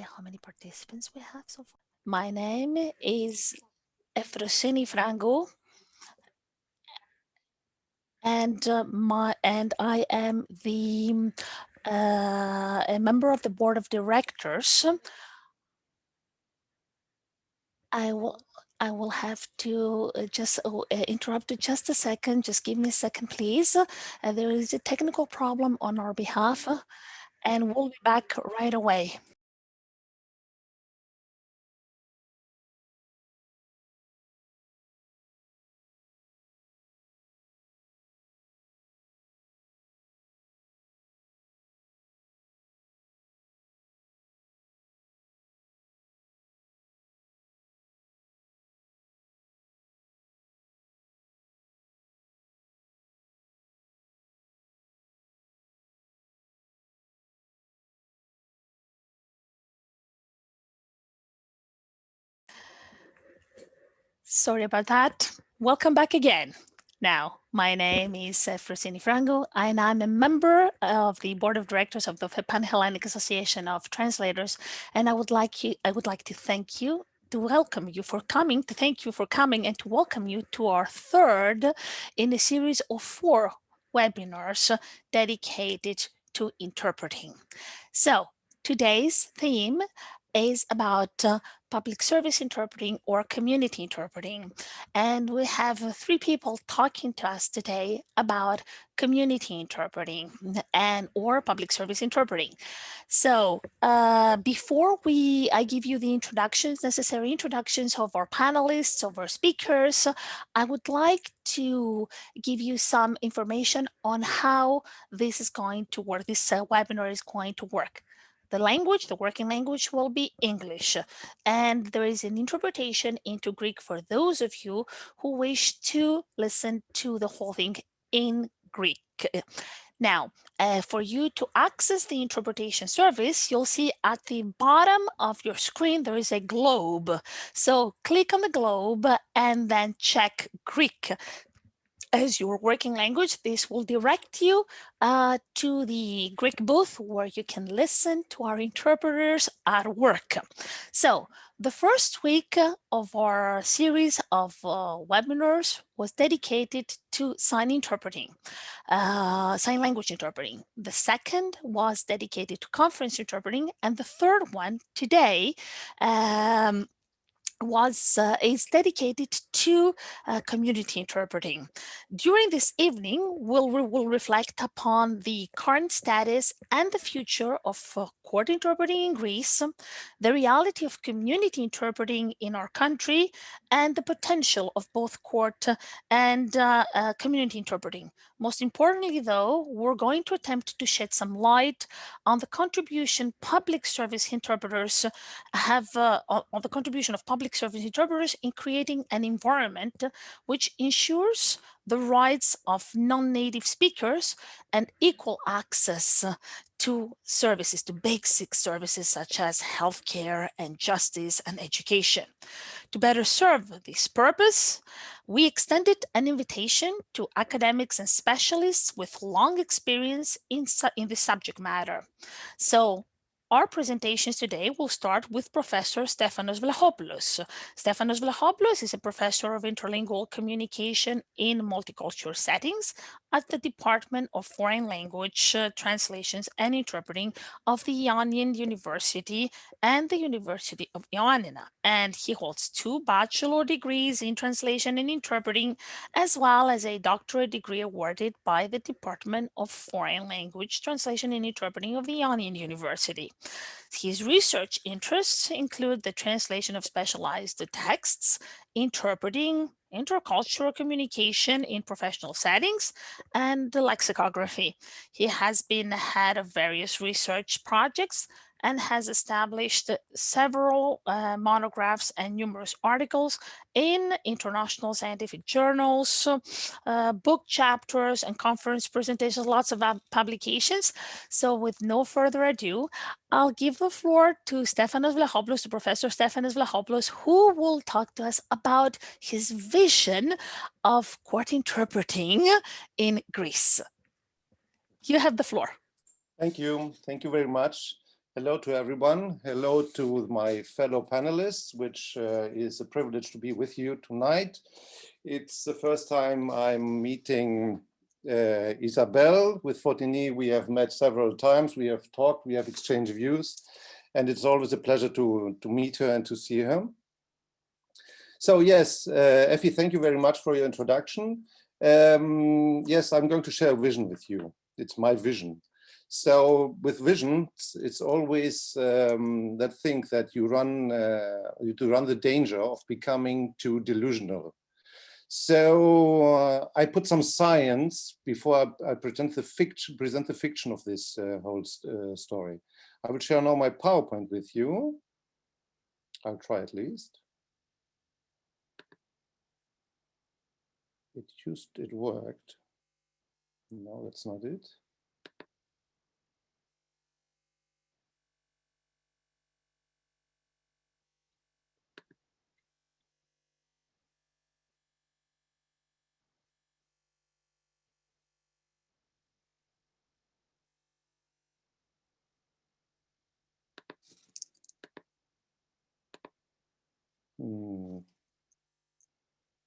How many participants we have so far? My name is Efrosini Franco, and I am a member of the board of directors. I will have to just interrupt you just a second. Just give me a second, please. There is a technical problem on our behalf, and we'll be back right away. Sorry about that. Welcome back again. Now, my name is Frosini Franco, and I'm a member of the board of directors of the Pan-Hellenic Association of Translators, and I would like to thank you, to welcome you for coming, to thank you for coming, and to welcome you to our third in a series of 4 webinars dedicated to interpreting. So, today's theme is about public service interpreting or community interpreting. And we have 3 people talking to us today about community interpreting and or public service interpreting. So before I give you the necessary introductions of our panelists, of our speakers, I would like to give you some information on how this is going to work, this webinar is going to work. The language, the working language will be English, and there is an interpretation into Greek for those of you who wish to listen to the whole thing in Greek. Now, for you to access the interpretation service, you'll see at the bottom of your screen, there is a globe. So click on the globe and then check Greek as your working language. This will direct you to the Greek booth where you can listen to our interpreters at work. So the first week of our series of webinars was dedicated to sign interpreting, sign language interpreting. The second was dedicated to conference interpreting, and the third one today is dedicated to community interpreting. During this evening, we'll reflect upon the current status and the future of court interpreting in Greece, the reality of community interpreting in our country, and the potential of both court and community interpreting. Most importantly, though, we're going to attempt to shed some light on the contribution public service interpreters have, on the contribution of public service interpreters in creating an environment which ensures the rights of non-native speakers and equal access to services, to basic services such as healthcare and justice and education. To better serve this purpose, we extended an invitation to academics and specialists with long experience in the subject matter. So, our presentations today will start with Professor Stéphanos Vlachopoulos. Stéphanos Vlachopoulos is a professor of interlingual communication in multicultural settings at the Department of Foreign Language Translations and Interpreting of the Ionian University and the University of Ioannina. And he holds 2 bachelor degrees in translation and interpreting, as well as a doctorate degree awarded by the Department of Foreign Language Translation and Interpreting of the Ionian University. His research interests include the translation of specialized texts, interpreting, intercultural communication in professional settings, and the lexicography. He has been head of various research projects and has established several monographs and numerous articles in international scientific journals, book chapters and conference presentations, lots of publications. So with no further ado, I'll give the floor to Stéphanos Vlachopoulos, to Professor Stéphanos Vlachopoulos, who will talk to us about his vision of court interpreting in Greece. You have the floor. Thank you. Thank you very much. Hello to everyone. Hello to my fellow panelists, which is a privilege to be with you tonight. It's the first time I'm meeting Isabel. With Fotini, we have met several times. We have talked, we have exchanged views, and it's always a pleasure to meet her and to see her. So yes, Effie, thank you very much for your introduction. Yes, I'm going to share a vision with you. It's my vision. So with vision, it's always that thing that you run the danger of becoming too delusional. So I put some science before I present the fiction of this whole story. I will share now my PowerPoint with you. I'll try at least. It worked. No, that's not it.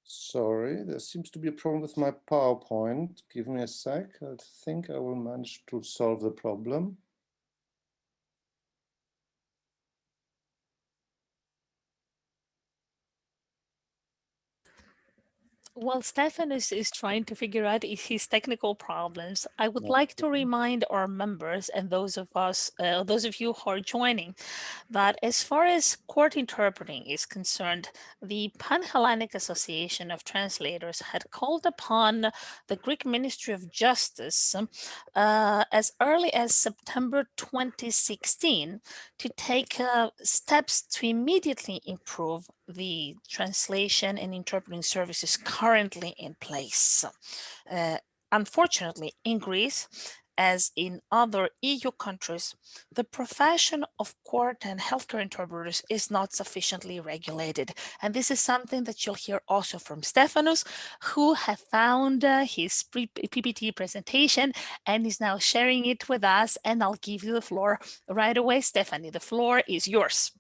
Sorry, there seems to be a problem with my PowerPoint. Give me a sec. I think I will manage to solve the problem. While Stephanus is trying to figure out his technical problems, I would like to remind our members and those of you who are joining, that as far as court interpreting is concerned, the Pan-Hellenic Association of Translators had called upon the Greek Ministry of Justice as early as September 2016 to take steps to immediately improve the translation and interpreting services currently in place. Unfortunately, in Greece, as in other EU countries, the profession of court and healthcare interpreters is not sufficiently regulated. And this is something that you'll hear also from Stephanus, who have found his PPT presentation and is now sharing it with us. And I'll give you the floor right away, Stephanie. The floor is yours.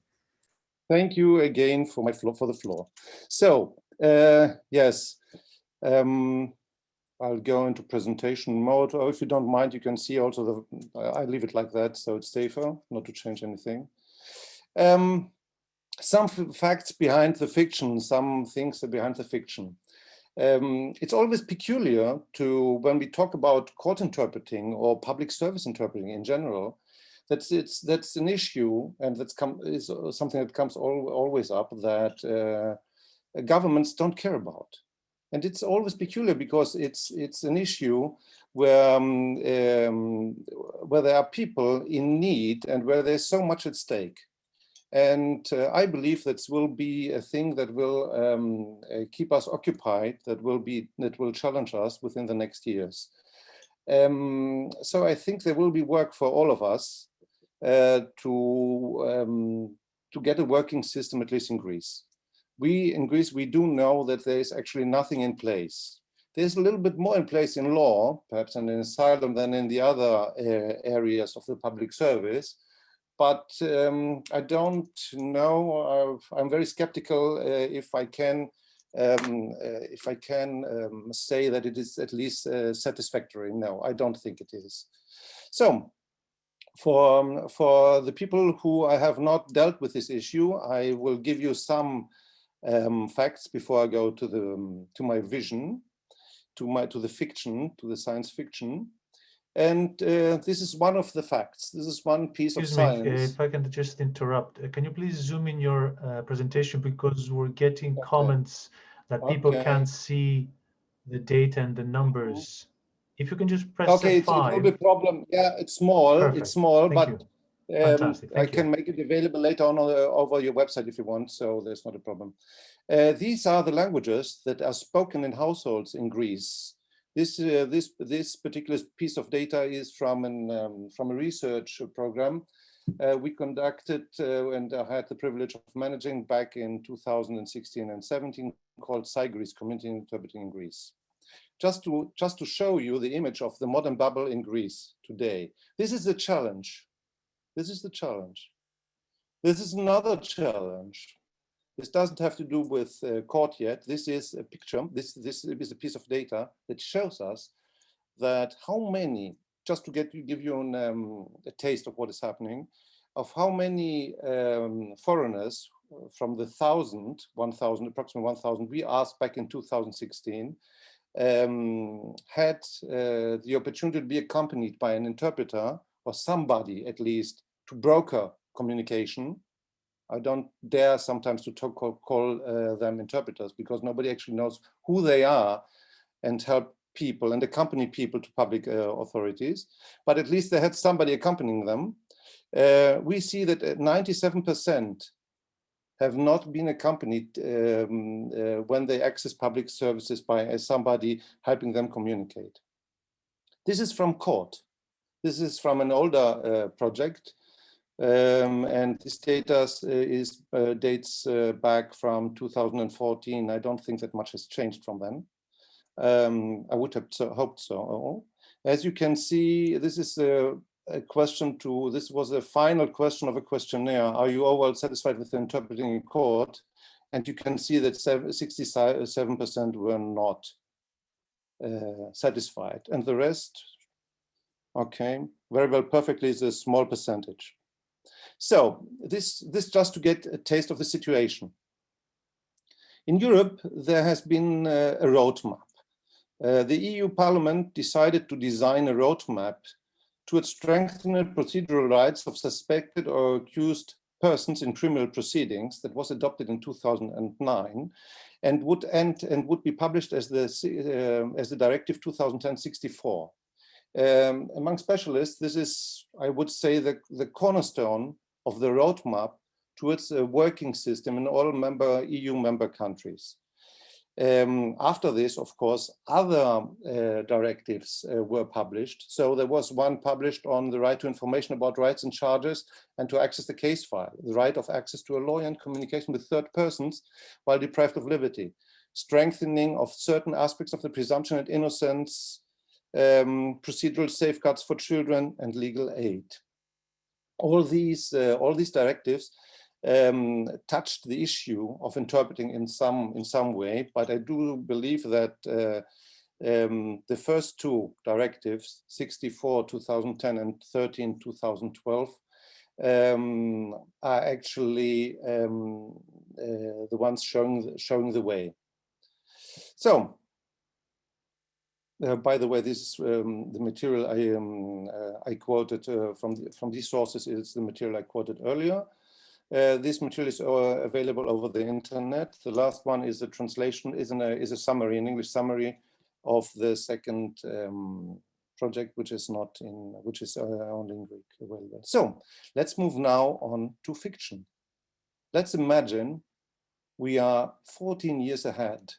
Thank you again for the floor. So yes, I'll go into presentation mode. Or if you don't mind, you can see also I leave it like that, so it's safer not to change anything. Some facts behind the fiction, some things behind the fiction. It's always peculiar to when we talk about court interpreting or public service interpreting in general. That's an issue, and is something that comes always up, that governments don't care about, and it's always peculiar because it's an issue where there are people in need and where there's so much at stake. And I believe that will be a thing that will keep us occupied, that will challenge us within the next years. So I think there will be work for all of us to get a working system, at least in Greece. In Greece, we do know that there is actually nothing in place. There's a little bit more in place in law, perhaps in asylum, than in the other areas of the public service. But I don't know. I'm very skeptical if I can say that it is at least satisfactory. No, I don't think it is. So for the people who I have not dealt with this issue, I will give you some facts before I go to my vision, to the fiction, to the science fiction. And this is one of the facts. This is one piece of science. If I can just interrupt, can you please zoom in your presentation, because we're getting comments that people can't see the data and the numbers. If you can just press F5. It's a little bit problem. Yeah, it's small. Perfect. It's small, Thank but I can make it available later on over your website if you want. So there's not a problem. These are the languages that are spoken in households in Greece. This particular piece of data is from a research program we conducted and I had the privilege of managing back in 2016 and 17, called SciGreece, Community Interpreting in Greece. Just to show you the image of the modern bubble in Greece today. This is the challenge. This is the challenge. This is another challenge. This doesn't have to do with court yet. This is a picture. This is a piece of data that shows us that how many, just to give you a taste of what is happening, of how many foreigners from the approximately 1,000 we asked back in 2016 had the opportunity to be accompanied by an interpreter or somebody at least to broker communication. I don't dare sometimes to call them interpreters because nobody actually knows who they are and help people and accompany people to public authorities, but at least they had somebody accompanying them. We see that 97% have not been accompanied when they access public services by somebody helping them communicate. This is from court. This is from an older project. And this data dates back from 2014. I don't think that much has changed from then. I would have hoped so. As you can see, this is a question this was a final question of a questionnaire. Are you overall satisfied with the interpreting in court? And you can see that 67% were not satisfied. And the rest, okay, very well, perfectly is a small percentage. So this just to get a taste of the situation. In Europe, there has been a roadmap. The EU Parliament decided to design a roadmap to strengthen the procedural rights of suspected or accused persons in criminal proceedings that was adopted in 2009 and would be published as the Directive 2010/64. Among specialists, this is, I would say, the cornerstone of the roadmap towards a working system in all EU member countries. After this, of course, other directives were published. So there was one published on the right to information about rights and charges and to access the case file, the right of access to a lawyer and communication with third persons while deprived of liberty, strengthening of certain aspects of the presumption of innocence, procedural safeguards for children, and legal aid. All these directives touched the issue of interpreting in some way, but I do believe that the first two directives, 64/2010 and 13/2012, are actually the ones showing the way. So, by the way, this is the material I quoted from these sources is the material I quoted earlier. This material is available over the internet. The last one is a translation, is a summary, an English summary of the second project, which is only in Greek available. So let's move now on to fiction. Let's imagine we are 14 years ahead.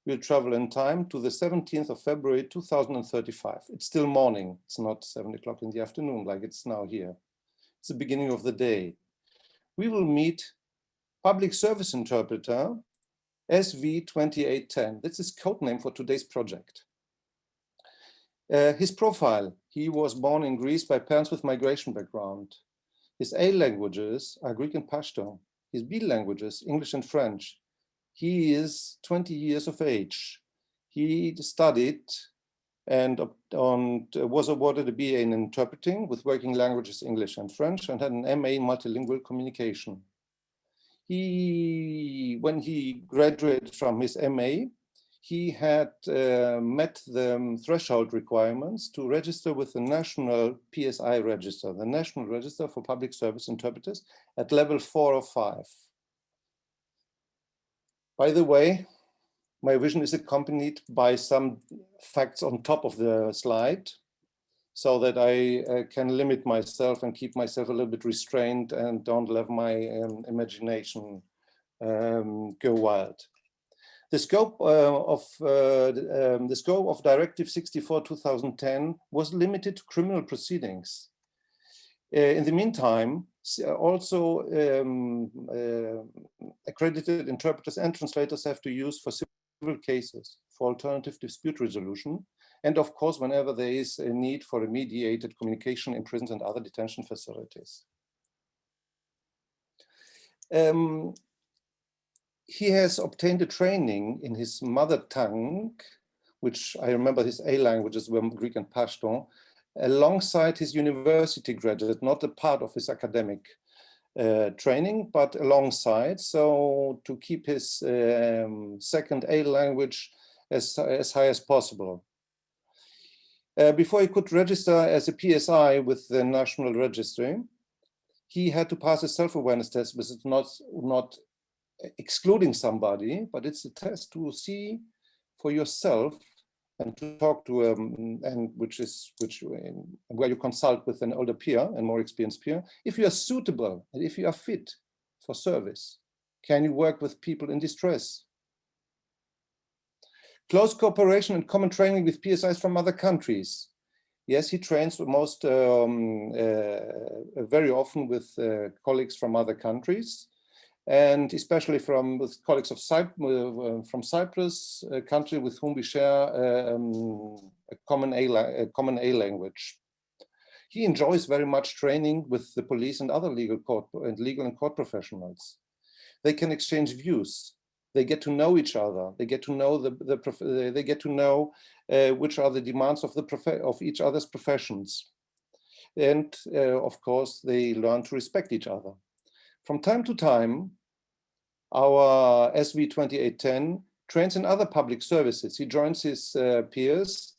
We'll travel in time to the 17th of February 2035. It's still morning. It's not 7 o'clock in the afternoon like it's now here. It's the beginning of the day. We will meet public service interpreter SV2810. That's his code name for today's project. His profile: he was born in Greece by parents with migration background. His A languages are Greek and Pashto. His B languages, English and French. He is 20 years of age. He studied and was awarded a BA in interpreting with working languages English and French, and had an MA in multilingual communication. When he graduated from his MA, he had met the threshold requirements to register with the National PSI Register, the National Register for Public Service Interpreters, at level 4 or 5. By the way, my vision is accompanied by some facts on top of the slide so that I can limit myself and keep myself a little bit restrained and don't let my imagination go wild. The scope of Directive 64/2010 was limited to criminal proceedings. In the meantime, also accredited interpreters and translators have to use for civil cases, for alternative dispute resolution, and of course, whenever there is a need for a mediated communication in prisons and other detention facilities. He has obtained a training in his mother tongue, which I remember his A languages were Greek and Pashto, alongside his university graduate, not a part of his academic training, but alongside, so to keep his second A language as high as possible. Before he could register as a PSI with the National Registry, he had to pass a self-awareness test, which is not excluding somebody, but it's a test to see for yourself and to talk to and where you consult with an older peer and more experienced peer, if you are suitable and if you are fit for service. Can you work with people in distress? Close cooperation and common training with PSIs from other countries. Yes, he trains most very often with colleagues from other countries, and especially with colleagues from Cyprus, a country with whom we share a common A language. He enjoys very much training with the police and other legal and court professionals. They can exchange views. They get to know each other. They get to know they get to know which are the demands of each other's professions, and of course they learn to respect each other. From time to time, our SV 2810 trains in other public services. He joins his peers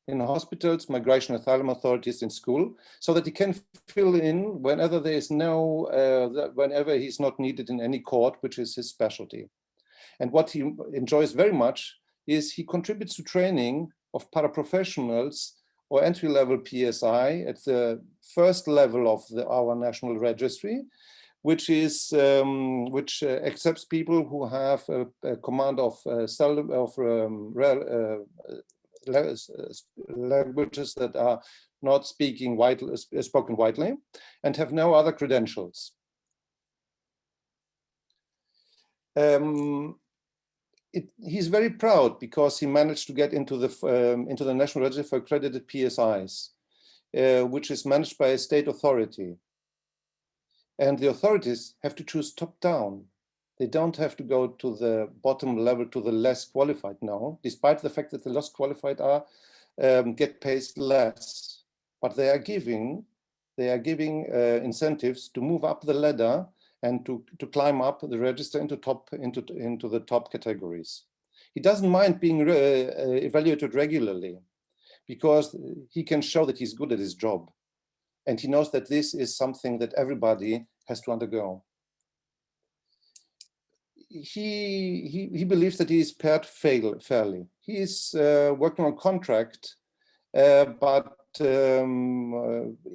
in hospitals, migration asylum authorities, in school, so that he can fill in whenever there is whenever he's not needed in any court, which is his specialty. And what he enjoys very much is he contributes to training of paraprofessionals or entry-level PSI at the first level of our national registry, which accepts people who have a command of languages that are not spoken widely and have no other credentials. He's very proud because he managed to get into the National Register for Accredited PSIs, which is managed by a state authority. And the authorities have to choose top down. They don't have to go to the bottom level, to the less qualified now, despite the fact that the less qualified get paid less. But they are giving incentives to move up the ladder and to climb up the register into the top categories. He doesn't mind being evaluated regularly because he can show that he's good at his job. And he knows that this is something that everybody has to undergo. He believes that he is paired fairly. He is working on contract, but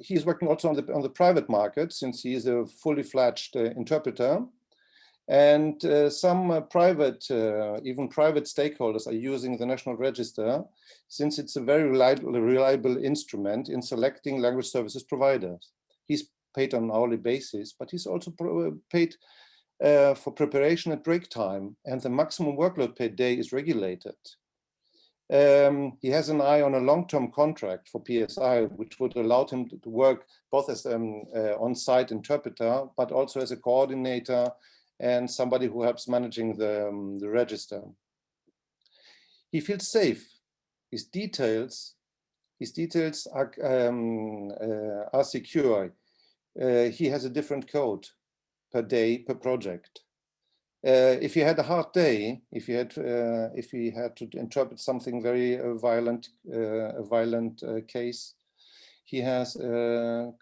he's working also on the private market, since he is a fully fledged interpreter. And some even private stakeholders are using the National Register, since it's a very reliable instrument in selecting language services providers. He's paid on an hourly basis, but he's also paid for preparation at break time, and the maximum workload per day is regulated. He has an eye on a long-term contract for PSI, which would allow him to work both as an on-site interpreter, but also as a coordinator and somebody who helps managing the register. He feels safe. His details are secure. He has a different code per day, per project. If he had a hard day, if he had to interpret something very violent case, he has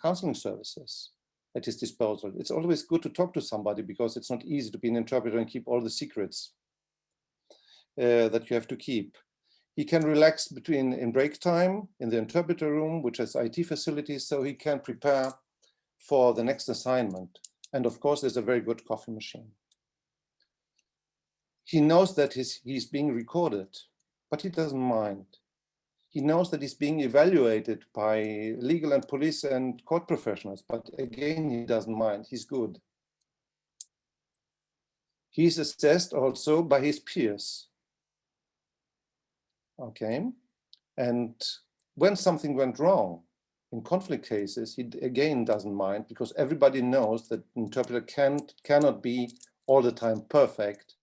counseling services at his disposal. It's always good to talk to somebody because it's not easy to be an interpreter and keep all the secrets that you have to keep. He can relax in break time in the interpreter room, which has IT facilities, so he can prepare for the next assignment. And of course, there's a very good coffee machine. He knows that he's being recorded, but he doesn't mind. He knows that he's being evaluated by legal and police and court professionals, but again, he doesn't mind. He's good. He's assessed also by his peers. Okay, and when something went wrong, In conflict cases, he again doesn't mind, because everybody knows that an interpreter cannot be all the time perfect,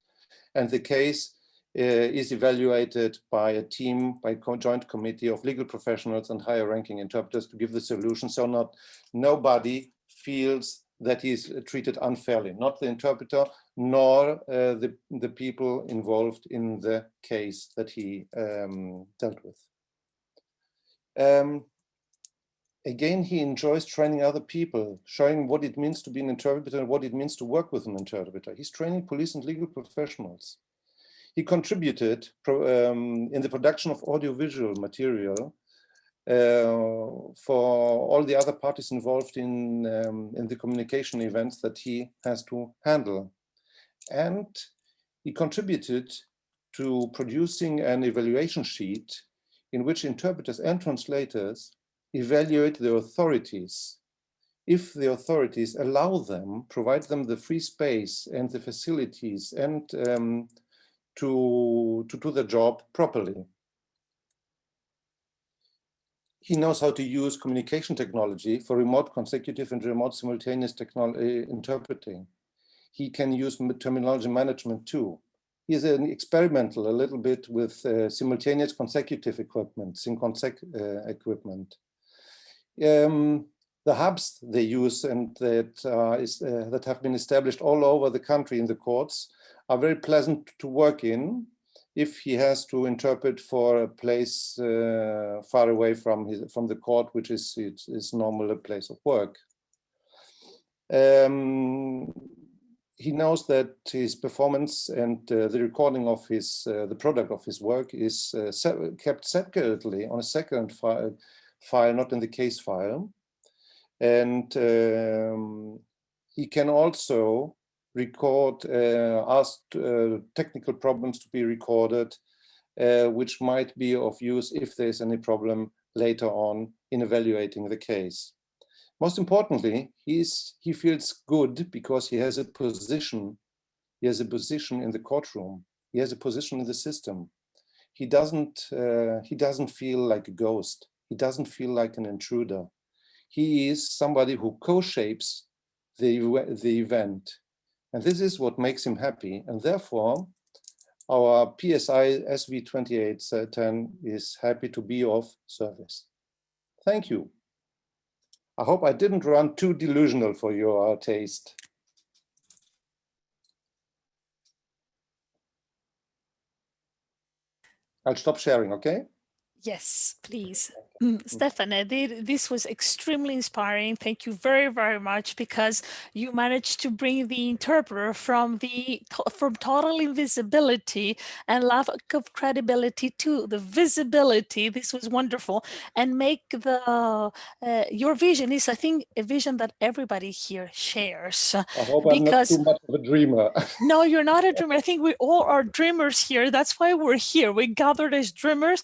and the case is evaluated by a team, by a joint committee of legal professionals and higher ranking interpreters to give the solution, so nobody feels that he is treated unfairly, not the interpreter, nor the people involved in the case that he dealt with. Again, he enjoys training other people, showing what it means to be an interpreter and what it means to work with an interpreter. He's training police and legal professionals. He contributed in the production of audiovisual material for all the other parties involved in the communication events that he has to handle. And he contributed to producing an evaluation sheet in which interpreters and translators evaluate the authorities. If the authorities allow them, provide them the free space and the facilities and to do the job properly. He knows how to use communication technology for remote consecutive and remote simultaneous interpreting. He can use terminology management too. He is an experimental a little bit with simultaneous consecutive equipment, synconsec equipment. The hubs they use and that have been established all over the country in the courts are very pleasant to work in if he has to interpret for a place far away from the court, which is his normal place of work. He knows that his performance and the recording of the product of his work is kept separately on a second file, not in the case file. And he can also record, ask technical problems to be recorded, which might be of use if there's any problem later on in evaluating the case. Most importantly, he feels good because he has a position. He has a position in the courtroom. He has a position in the system. He doesn't feel like a ghost. He doesn't feel like an intruder. He is somebody who co-shapes the event. And this is what makes him happy. And therefore, our PSI SV 2810 is happy to be of service. Thank you. I hope I didn't run too delusional for your taste. I'll stop sharing, okay? Yes, please. Stefan, this was extremely inspiring. Thank you very, very much, because you managed to bring the interpreter from total invisibility and lack of credibility to the visibility. This was wonderful, and make your vision is, I think, a vision that everybody here shares. I hope I'm not too much of a dreamer. No, you're not a dreamer. I think we all are dreamers here. That's why we're here. We gathered as dreamers,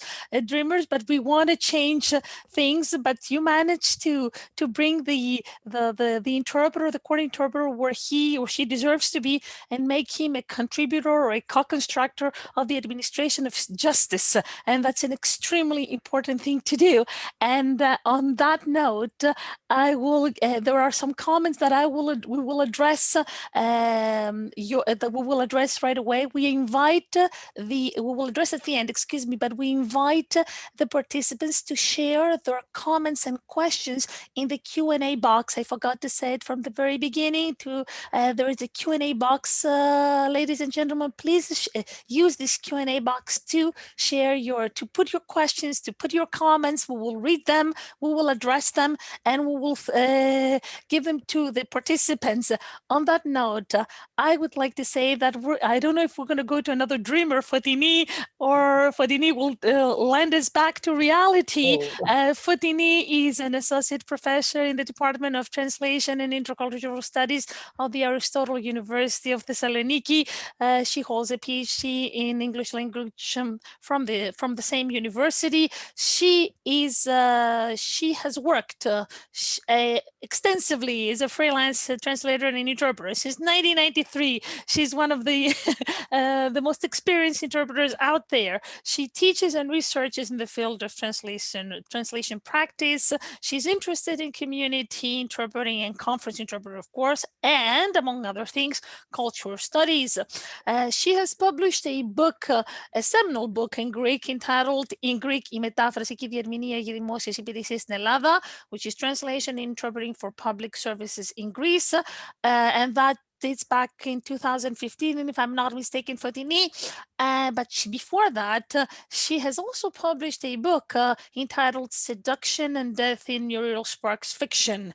but we want to change things. But you managed to bring the interpreter, the court interpreter, where he or she deserves to be, and make him a contributor or a co-constructor of the administration of justice. And that's an extremely important thing to do. And on that note, I will. There are some comments that we will address. That we will address right away. We will address at the end. Excuse me, but we invite the participants to share their comments and questions in the Q&A box. I forgot to say it from the very beginning. There is a Q&A box, ladies and gentlemen. Please use this Q&A box to to put your questions, to put your comments. We will read them, we will address them, and we will give them to the participants. On that note, I would like to say that I don't know if we're going to go to another dreamer, Fotini, or Fotini will lend us back to reality. Fotini is an associate professor in the Department of Translation and Intercultural Studies of the Aristotle University of Thessaloniki. She holds a PhD in English language from the same university. She has worked extensively as a freelance translator and interpreter since 1993. She's one of the most experienced interpreters out there. She teaches and researches in the field of translation translation practice. She's interested in community interpreting and conference interpreting, of course, and among other things, cultural studies. She has published a book, a seminal book in Greek entitled In Greek, η μετάφραση και η διερμηνεία για δημόσιες υπηρεσίες στην Ελλάδα, which is translation and interpreting for public services in Greece, and that dates back in 2015, and if I'm not mistaken, Fotini. But before that, she has also published a book entitled Seduction and Death in Muriel Sparks Fiction.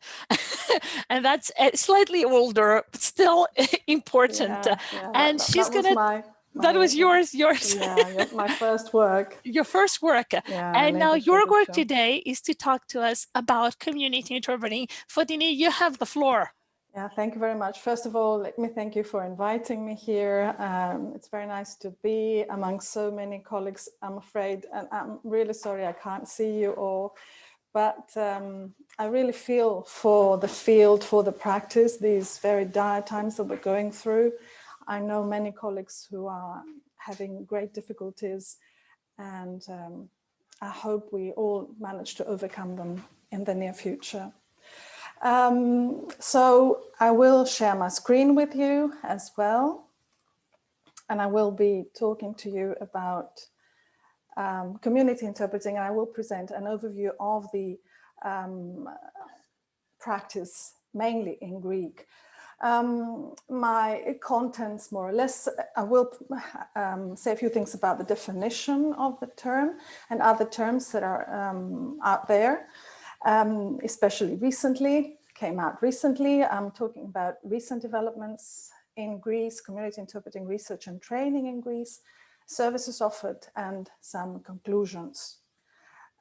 And that's slightly older, but still important. And she's going to... That was yours. Yeah, my first work. Your first work. Yeah, and now your work today is to talk to us about community interpreting. Fotini, you have the floor. Yeah, thank you very much. First of all, let me thank you for inviting me here. It's very nice to be among so many colleagues, I'm afraid, and I'm really sorry I can't see you all, but I really feel for the field, for the practice, these very dire times that we're going through. I know many colleagues who are having great difficulties, and I hope we all manage to overcome them in the near future. So I will share my screen with you as well, and I will be talking to you about community interpreting, and I will present an overview of the practice, mainly in Greek. My contents, more or less, I will say a few things about the definition of the term and other terms that are out there. Especially recently, came out recently. I'm talking about recent developments in Greece, community interpreting research and training in Greece, services offered, and some conclusions.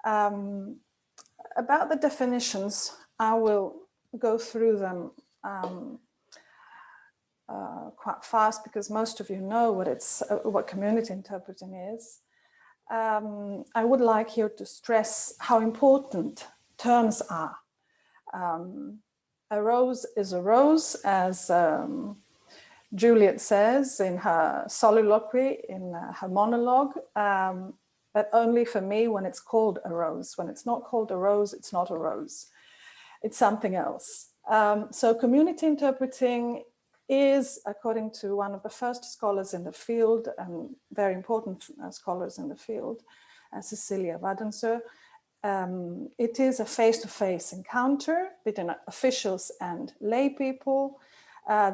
About the definitions, I will go through them quite fast because most of you know what community interpreting is. I would like here to stress how important terms are. A rose is a rose, as Juliet says in her soliloquy, in her monologue, but only for me when it's called a rose. When it's not called a rose, it's not a rose. It's something else. So community interpreting is, according to one of the first scholars in the field, and very important scholars in the field, Cecilia Wadenser, it is a face-to-face encounter between officials and lay people.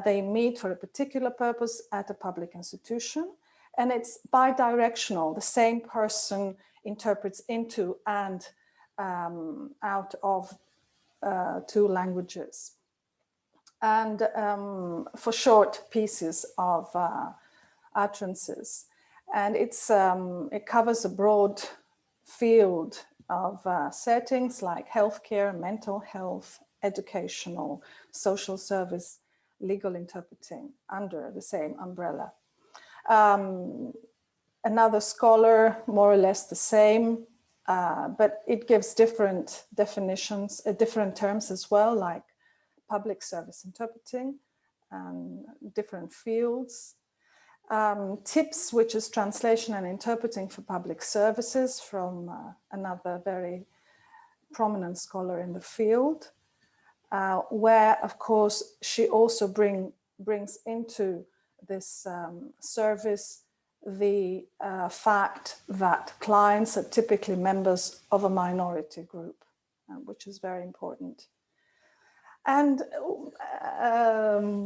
They meet for a particular purpose at a public institution, and it's bi-directional. The same person interprets into and out of two languages. And for short pieces of utterances. And it covers a broad field of settings like healthcare, mental health, educational, social service, legal interpreting under the same umbrella. Another scholar, more or less the same, but it gives different definitions, different terms as well, like public service interpreting, different fields. TIPS, which is translation and interpreting for public services, from another very prominent scholar in the field, where, of course, she also brings into this service the fact that clients are typically members of a minority group, which is very important. And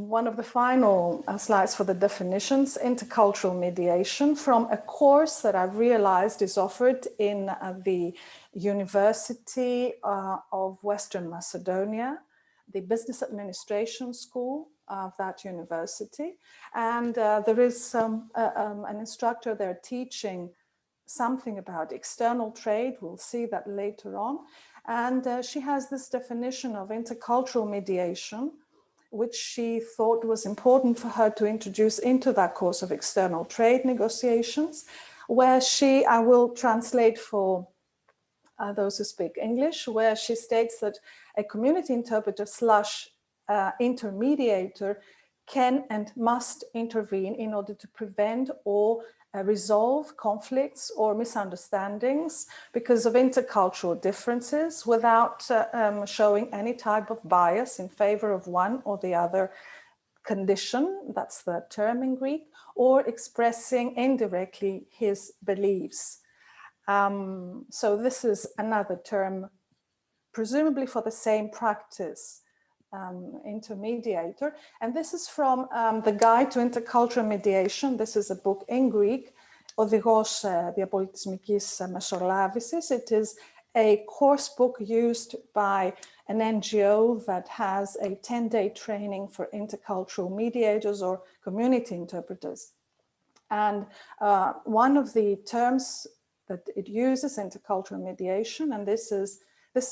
one of the final slides for the definitions, intercultural mediation, from a course that I've realized is offered in the University of Western Macedonia, the Business Administration School of that university. And there is an instructor there teaching something about external trade. We'll see that later on. And she has this definition of intercultural mediation, which she thought was important for her to introduce into that course of external trade negotiations, where I will translate for those who speak English, where she states that a community interpreter / intermediator can and must intervene in order to prevent or resolve conflicts or misunderstandings because of intercultural differences without showing any type of bias in favor of one or the other condition, that's the term in Greek, or expressing indirectly his beliefs. So this is another term, presumably for the same practice, intermediator. And this is from the Guide to Intercultural Mediation. This is a book in Greek, Οδηγός Διαπολιτισμικής Μεσολάβησης. It is a course book used by an NGO that has a 10-day training for intercultural mediators or community interpreters. And one of the terms that it uses, intercultural mediation, and this is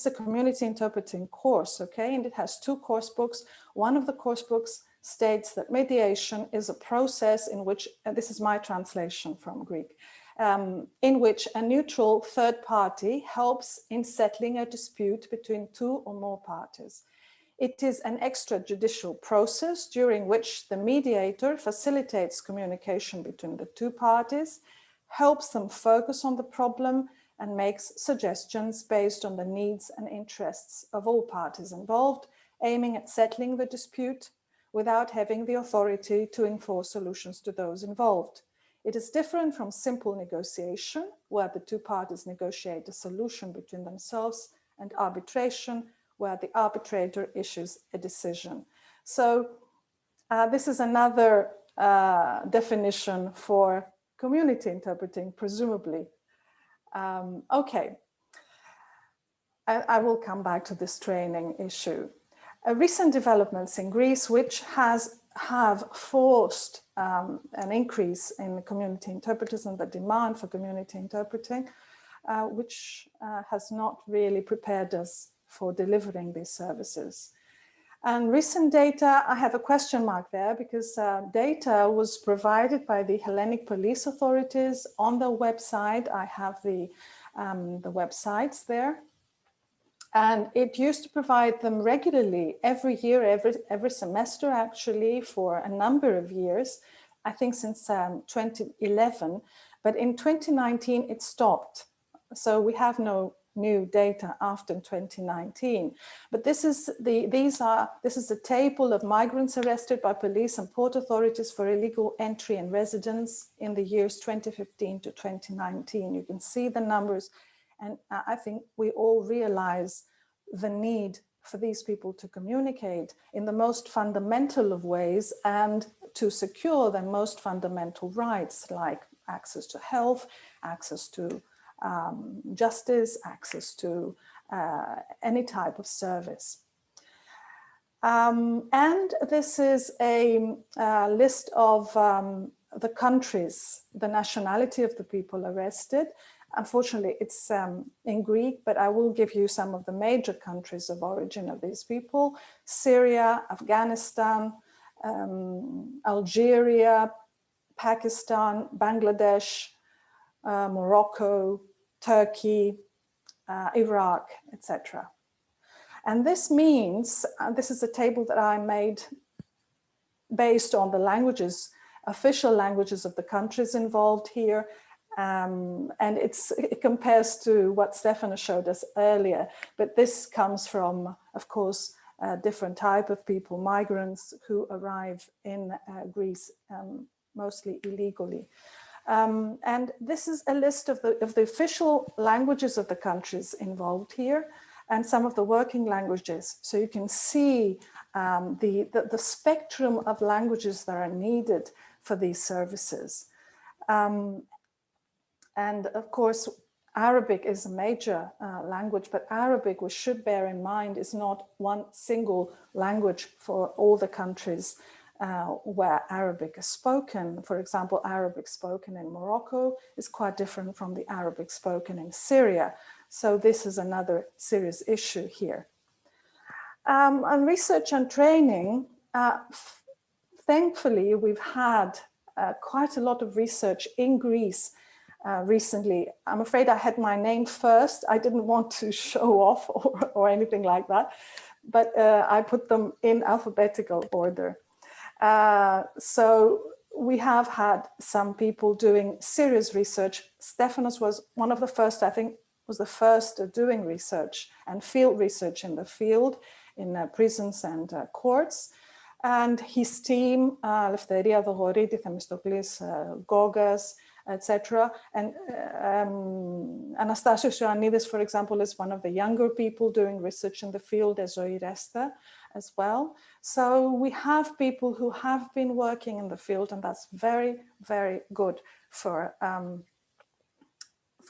a community interpreting course, okay? And it has two course books. One of the course books states that mediation is a process in which, and this is my translation from Greek, in which a neutral third party helps in settling a dispute between two or more parties. It is an extrajudicial process during which the mediator facilitates communication between the two parties, helps them focus on the problem, and makes suggestions based on the needs and interests of all parties involved, aiming at settling the dispute without having the authority to enforce solutions to those involved. It is different from simple negotiation, where the two parties negotiate a solution between themselves, and arbitration, where the arbitrator issues a decision. So this is another definition for community interpreting, presumably. Okay, I will come back to this training issue. Recent developments in Greece, which have forced an increase in community interpreters and the demand for community interpreting, which has not really prepared us for delivering these services. And recent data, I have a question mark there because data was provided by the Hellenic police authorities on their website. I have the websites there. And it used to provide them regularly every year, every semester actually, for a number of years, I think since 2011. But in 2019, it stopped. So we have no new data after 2019. But this is the table of migrants arrested by police and port authorities for illegal entry and residence in the years 2015 to 2019. You can see the numbers, and I think we all realize the need for these people to communicate in the most fundamental of ways and to secure their most fundamental rights, like access to health, access to justice, access to any type of service. And this is a list of the countries, the nationality of the people arrested. Unfortunately, it's in Greek, but I will give you some of the major countries of origin of these people: Syria, Afghanistan, Algeria, Pakistan, Bangladesh, Morocco, Turkey, Iraq, etc. And this means, this is a table that I made based on the languages, official languages of the countries involved here. And it compares to what Stefano showed us earlier, but this comes from, of course, a different type of people, migrants who arrive in Greece, mostly illegally. And this is a list of the official languages of the countries involved here and some of the working languages. So you can see the spectrum of languages that are needed for these services. And of course, Arabic is a major language, but Arabic, we should bear in mind, is not one single language for all the countries where Arabic is spoken. For example, Arabic spoken in Morocco is quite different from the Arabic spoken in Syria. So this is another serious issue here. On research and training, thankfully, we've had quite a lot of research in Greece recently. I'm afraid I had my name first. I didn't want to show off or anything like that, but I put them in alphabetical order. So we have had some people doing serious research. Stéphanos was one of the first, I think, was the first doing research and field research in the field, in prisons and courts. And his team, Eleftheria Dogoriti, Themistoklis Gogas, etc. And Anastasios Ioannidis, for example, is one of the younger people doing research in the field, as Zoiresta as well. So we have people who have been working in the field, and that's very, very good for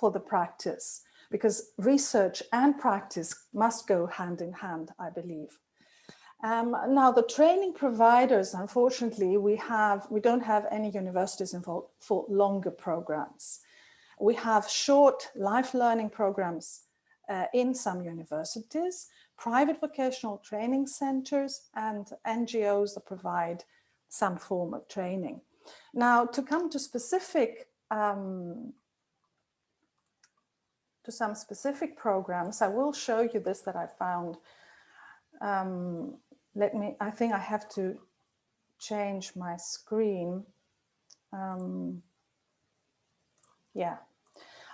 the practice, because research and practice must go hand in hand, I believe. Now, the training providers, unfortunately, we don't have any universities involved for longer programs. We have short life learning programs in some universities, private vocational training centers, and NGOs that provide some form of training. Now, to come to specific to some specific programs, I will show you this that I found. I think I have to change my screen. Yeah.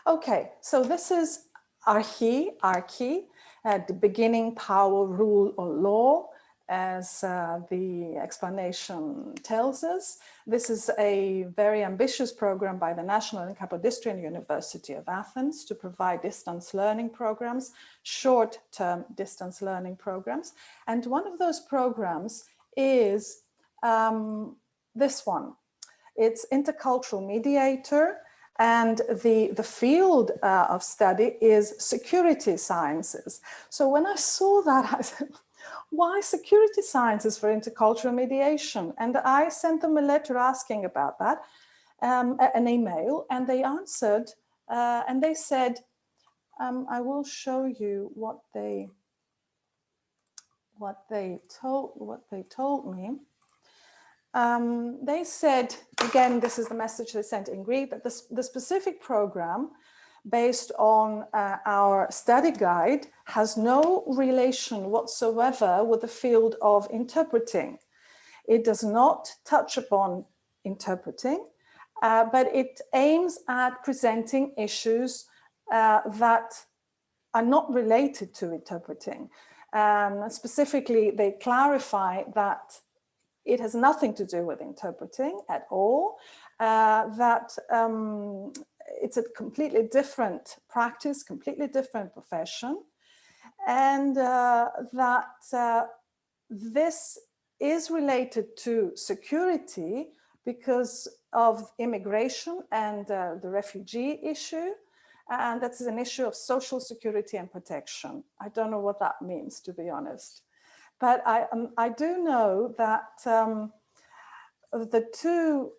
Okay, so this is archi, the beginning, power, rule, or law, as the explanation tells us. This is a very ambitious program by the National and Capodistrian University of Athens to provide distance learning programs, short-term distance learning programs. And one of those programs is this one. It's Intercultural Mediator, and the field of study is security sciences. So when I saw that, I said, why security sciences for intercultural mediation? And I sent them a letter asking about that, an email, and they answered, and they said, I will show you what they told me. They said, again, this is the message they sent in Greek, that the specific program based on our study guide has no relation whatsoever with the field of interpreting. It does not touch upon interpreting, but it aims at presenting issues that are not related to interpreting. Specifically, they clarify that it has nothing to do with interpreting at all, that it's a completely different practice, completely different profession, and that this is related to security because of immigration and the refugee issue, and that's an issue of social security and protection. I don't know what that means, to be honest. But I do know that the two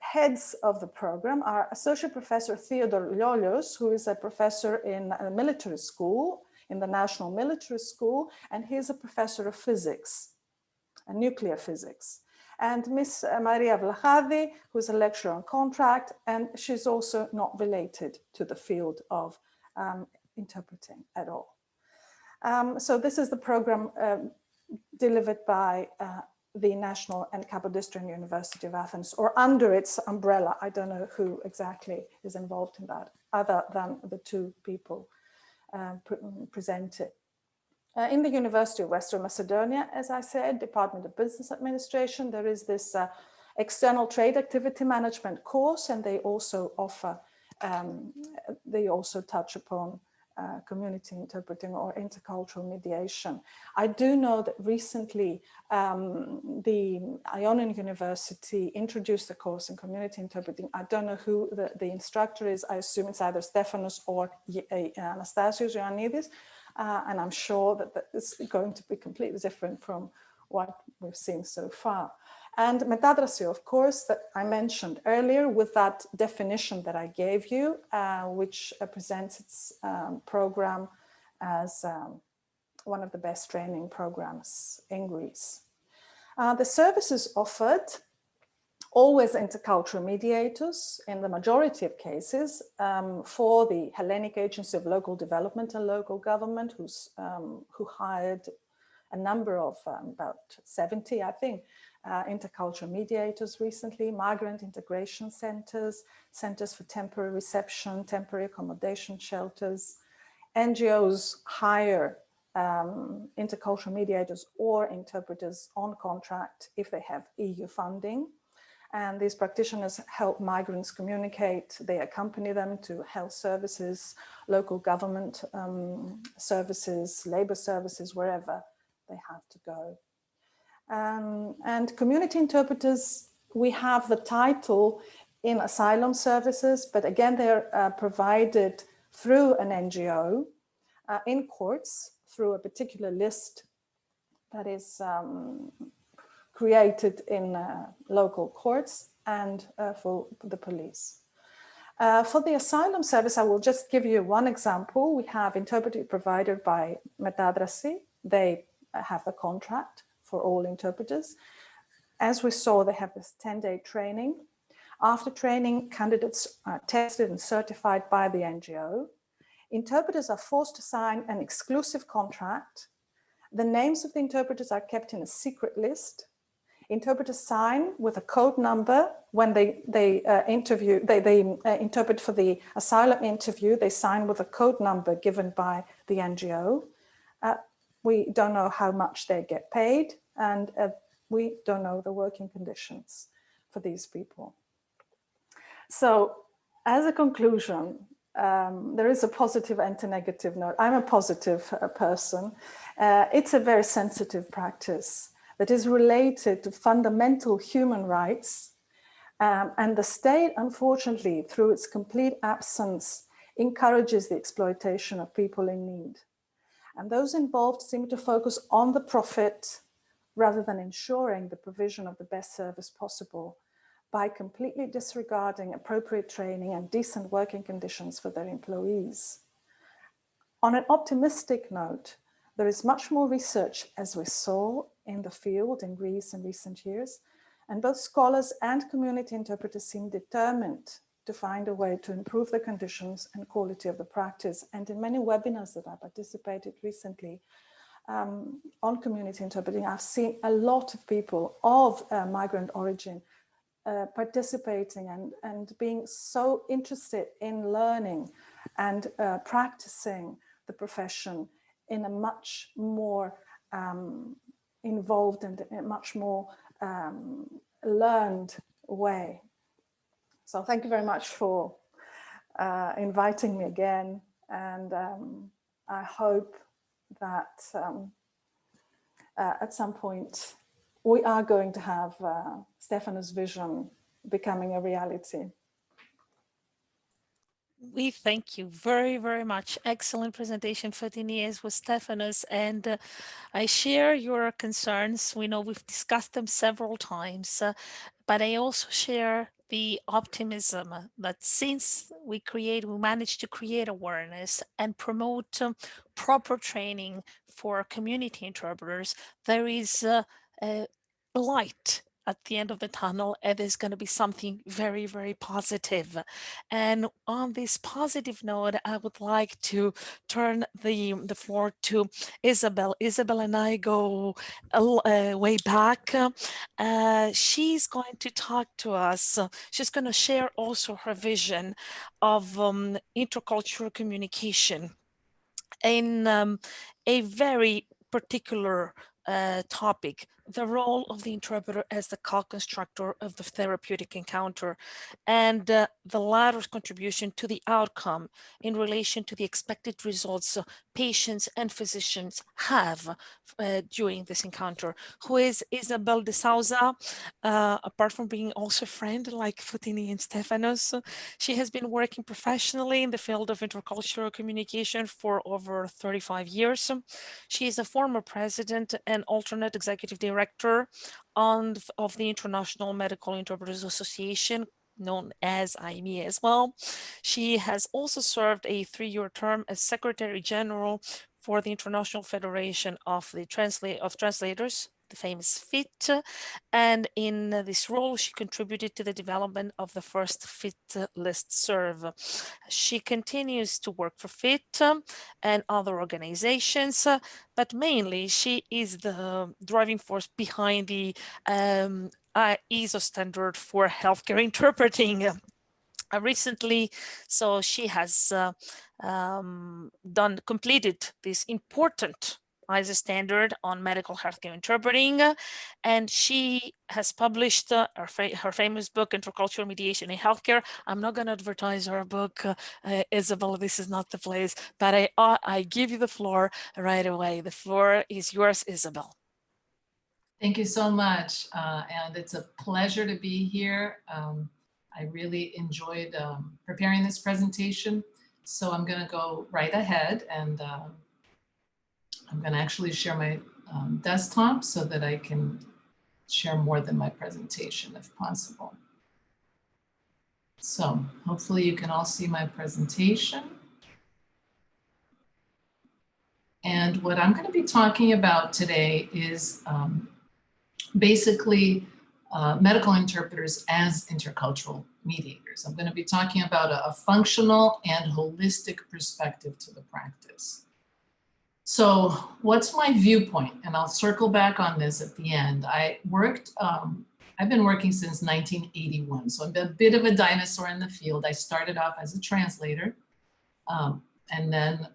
heads of the program are Associate Professor Theodore Lolios, who is a professor in a military school, in the National Military School, and he's a professor of physics, nuclear physics. And Miss Maria Vlachadi, who is a lecturer on contract, and she's also not related to the field of interpreting at all. So this is the program delivered by the National and Capodistrian University of Athens, or under its umbrella. I don't know who exactly is involved in that, other than the two people presented. In the University of Western Macedonia, as I said, Department of Business Administration, there is this external trade activity management course, and they also offer, they also touch upon community interpreting or intercultural mediation. I do know that recently the Ionian University introduced the course in community interpreting. I don't know who the instructor is. I assume it's either Stéphanos or Anastasios Ioannidis, and I'm sure that it's going to be completely different from what we've seen so far. And Metadrasi, of course, that I mentioned earlier with that definition that I gave you, which presents its program as one of the best training programs in Greece. The services offered, always intercultural mediators in the majority of cases, for the Hellenic Agency of Local Development and Local Government, who hired a number of about 70, I think, intercultural mediators recently, migrant integration centers, centers for temporary reception, temporary accommodation shelters. NGOs hire intercultural mediators or interpreters on contract if they have EU funding. And these practitioners help migrants communicate. They accompany them to health services, local government services, labor services, wherever they have to go. And community interpreters, we have the title in asylum services, but again, they're provided through an NGO in courts through a particular list that is created in local courts and for the police. For the asylum service, I will just give you one example. We have interpreter provided by Metadrasi. They have a contract for all interpreters. As we saw, they have this 10-day training. After training, candidates are tested and certified by the NGO. Interpreters are forced to sign an exclusive contract. The names of the interpreters are kept in a secret list. Interpreters sign with a code number when they interpret for the asylum interview. They sign with a code number given by the NGO. We don't know how much they get paid, and we don't know the working conditions for these people. So as a conclusion, there is a positive and a negative note. I'm a positive person. It's a very sensitive practice that is related to fundamental human rights. And the state, unfortunately, through its complete absence, encourages the exploitation of people in need. And those involved seem to focus on the profit rather than ensuring the provision of the best service possible by completely disregarding appropriate training and decent working conditions for their employees. On an optimistic note, there is much more research, as we saw in the field in Greece in recent years, and both scholars and community interpreters seem determined to find a way to improve the conditions and quality of the practice. And in many webinars that I participated recently on community interpreting, I've seen a lot of people of migrant origin participating and being so interested in learning and practicing the profession in a much more involved and a much more learned way. So thank you very much for inviting me again, and I hope that at some point we are going to have Stéphanos' vision becoming a reality. We thank you very, very much. Excellent presentation, Fotini, with Stéphanos, and I share your concerns. We know we've discussed them several times, but I also share the optimism that since we managed to create awareness and promote proper training for community interpreters, there is a light at the end of the tunnel, and there's going to be something very, very positive. And on this positive note, I would like to turn the floor to Isabel. Isabel and I go way back. She's going to talk to us. She's going to share also her vision of intercultural communication in a very particular topic, the role of the interpreter as the co-constructor of the therapeutic encounter, and the latter's contribution to the outcome in relation to the expected results patients and physicians have during this encounter. Who is Isabel De Souza? Apart from being also a friend like Fotini and Stéphanos, she has been working professionally in the field of intercultural communication for over 35 years. She is a former president and alternate executive director of the International Medical Interpreters Association, known as IME as well. She has also served a 3-year term as Secretary General for the International Federation of Translators, the famous FIT, and in this role she contributed to the development of the first FIT listserv. She continues to work for FIT and other organizations, but mainly she is the driving force behind the ISO standard for healthcare interpreting. Recently, so she has completed this important ISO standard on medical healthcare interpreting, and she has published her famous book, Intercultural Mediation in Healthcare. I'm not going to advertise her book, Isabel, this is not the place, but I give you the floor right away. The floor is yours, Isabel. Thank you so much, and it's a pleasure to be here. I really enjoyed preparing this presentation, so I'm going to go right ahead, and I'm going to actually share my desktop so that I can share more than my presentation if possible. So hopefully you can all see my presentation. And what I'm going to be talking about today is basically medical interpreters as intercultural mediators. I'm going to be talking about a functional and holistic perspective to the practice. So what's my viewpoint? And I'll circle back on this at the end. I've been working since 1981, so I'm a bit of a dinosaur in the field. I started off as a translator and then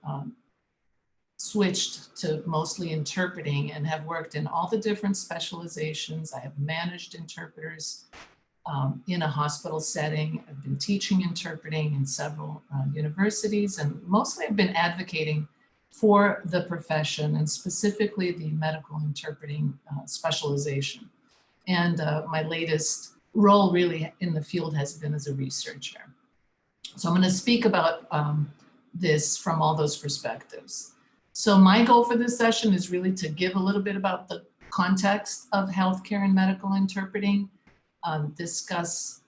switched to mostly interpreting and have worked in all the different specializations. I have managed interpreters in a hospital setting. I've been teaching interpreting in several universities, and mostly I've been advocating for the profession and specifically the medical interpreting specialization. And my latest role really in the field has been as a researcher. So I'm going to speak about this from all those perspectives. So my goal for this session is really to give a little bit about the context of healthcare and medical interpreting, discuss,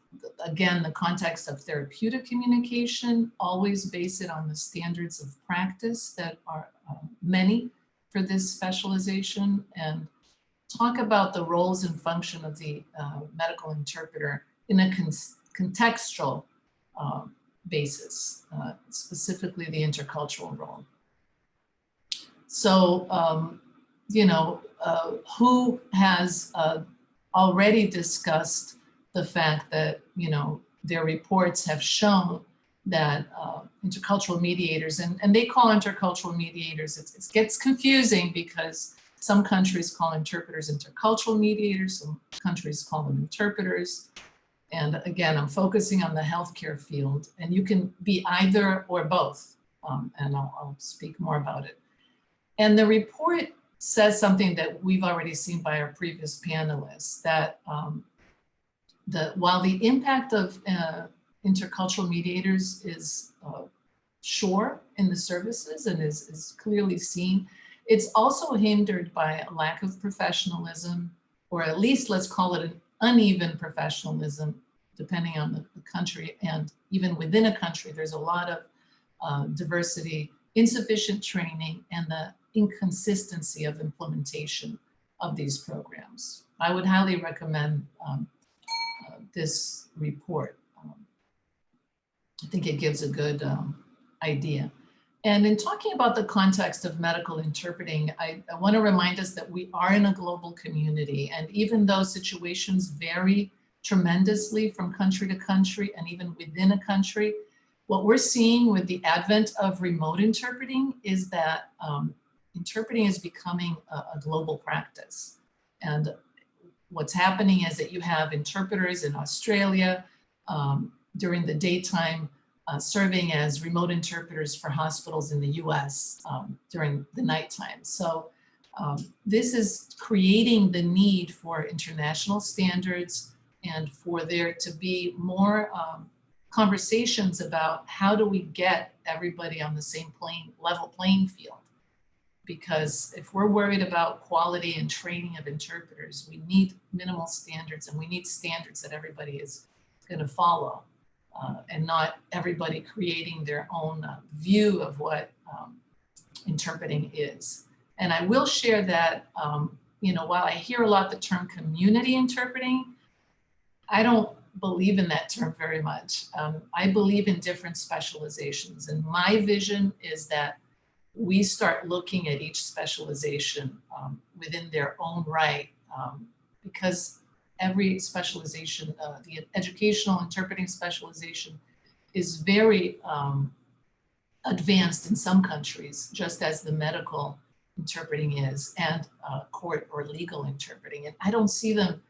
again, the context of therapeutic communication, always base it on the standards of practice that are many for this specialization, and talk about the roles and function of the medical interpreter in a contextual basis, specifically the intercultural role. So, who has already discussed the fact that, their reports have shown that intercultural mediators, and they call intercultural mediators, it gets confusing because some countries call interpreters intercultural mediators, some countries call them interpreters. And again, I'm focusing on the healthcare field, and you can be either or both, and I'll speak more about it. And the report says something that we've already seen by our previous panelists, that while the impact of intercultural mediators is sure in the services and is clearly seen, it's also hindered by a lack of professionalism, or at least let's call it an uneven professionalism, depending on the country. And even within a country, there's a lot of diversity, insufficient training, and the inconsistency of implementation of these programs. I would highly recommend this report. I think it gives a good idea. And in talking about the context of medical interpreting, I want to remind us that we are in a global community, and even though situations vary tremendously from country to country and even within a country, what we're seeing with the advent of remote interpreting is that interpreting is becoming a global practice. And what's happening is that you have interpreters in Australia during the daytime serving as remote interpreters for hospitals in the US during the nighttime. So this is creating the need for international standards and for there to be more conversations about how do we get everybody on the same level playing field. Because if we're worried about quality and training of interpreters, we need minimal standards, and we need standards that everybody is going to follow, and not everybody creating their own view of what interpreting is. And I will share that while I hear a lot the term community interpreting, I don't believe in that term very much. I believe in different specializations, and my vision is that we start looking at each specialization within their own right, because every specialization, the educational interpreting specialization, is very advanced in some countries, just as the medical interpreting is, and court or legal interpreting. And I don't see them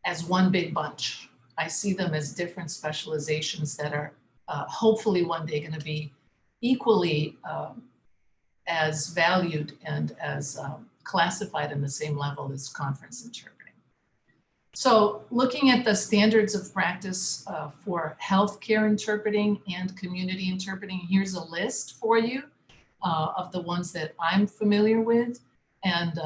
as one big bunch. I see them as different specializations that are hopefully one day going to be equally as valued and as classified in the same level as conference interpreting. So looking at the standards of practice for healthcare interpreting and community interpreting, here's a list for you of the ones that I'm familiar with. And,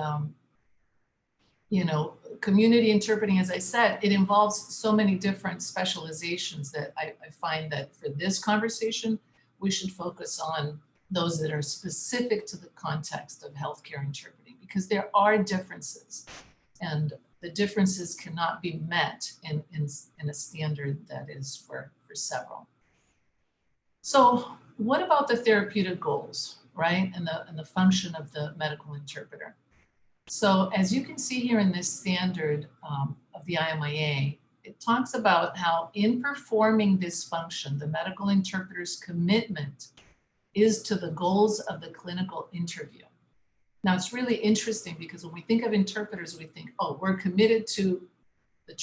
community interpreting, as I said, it involves so many different specializations that I find that for this conversation, we should focus on those that are specific to the context of healthcare interpreting, because there are differences, and the differences cannot be met in a standard that is for several. So what about the therapeutic goals, right? And the function of the medical interpreter. So as you can see here in this standard of the IMIA, it talks about how in performing this function, the medical interpreter's commitment is to the goals of the clinical interview. Now it's really interesting because when we think of interpreters, we think, oh, we're committed to the,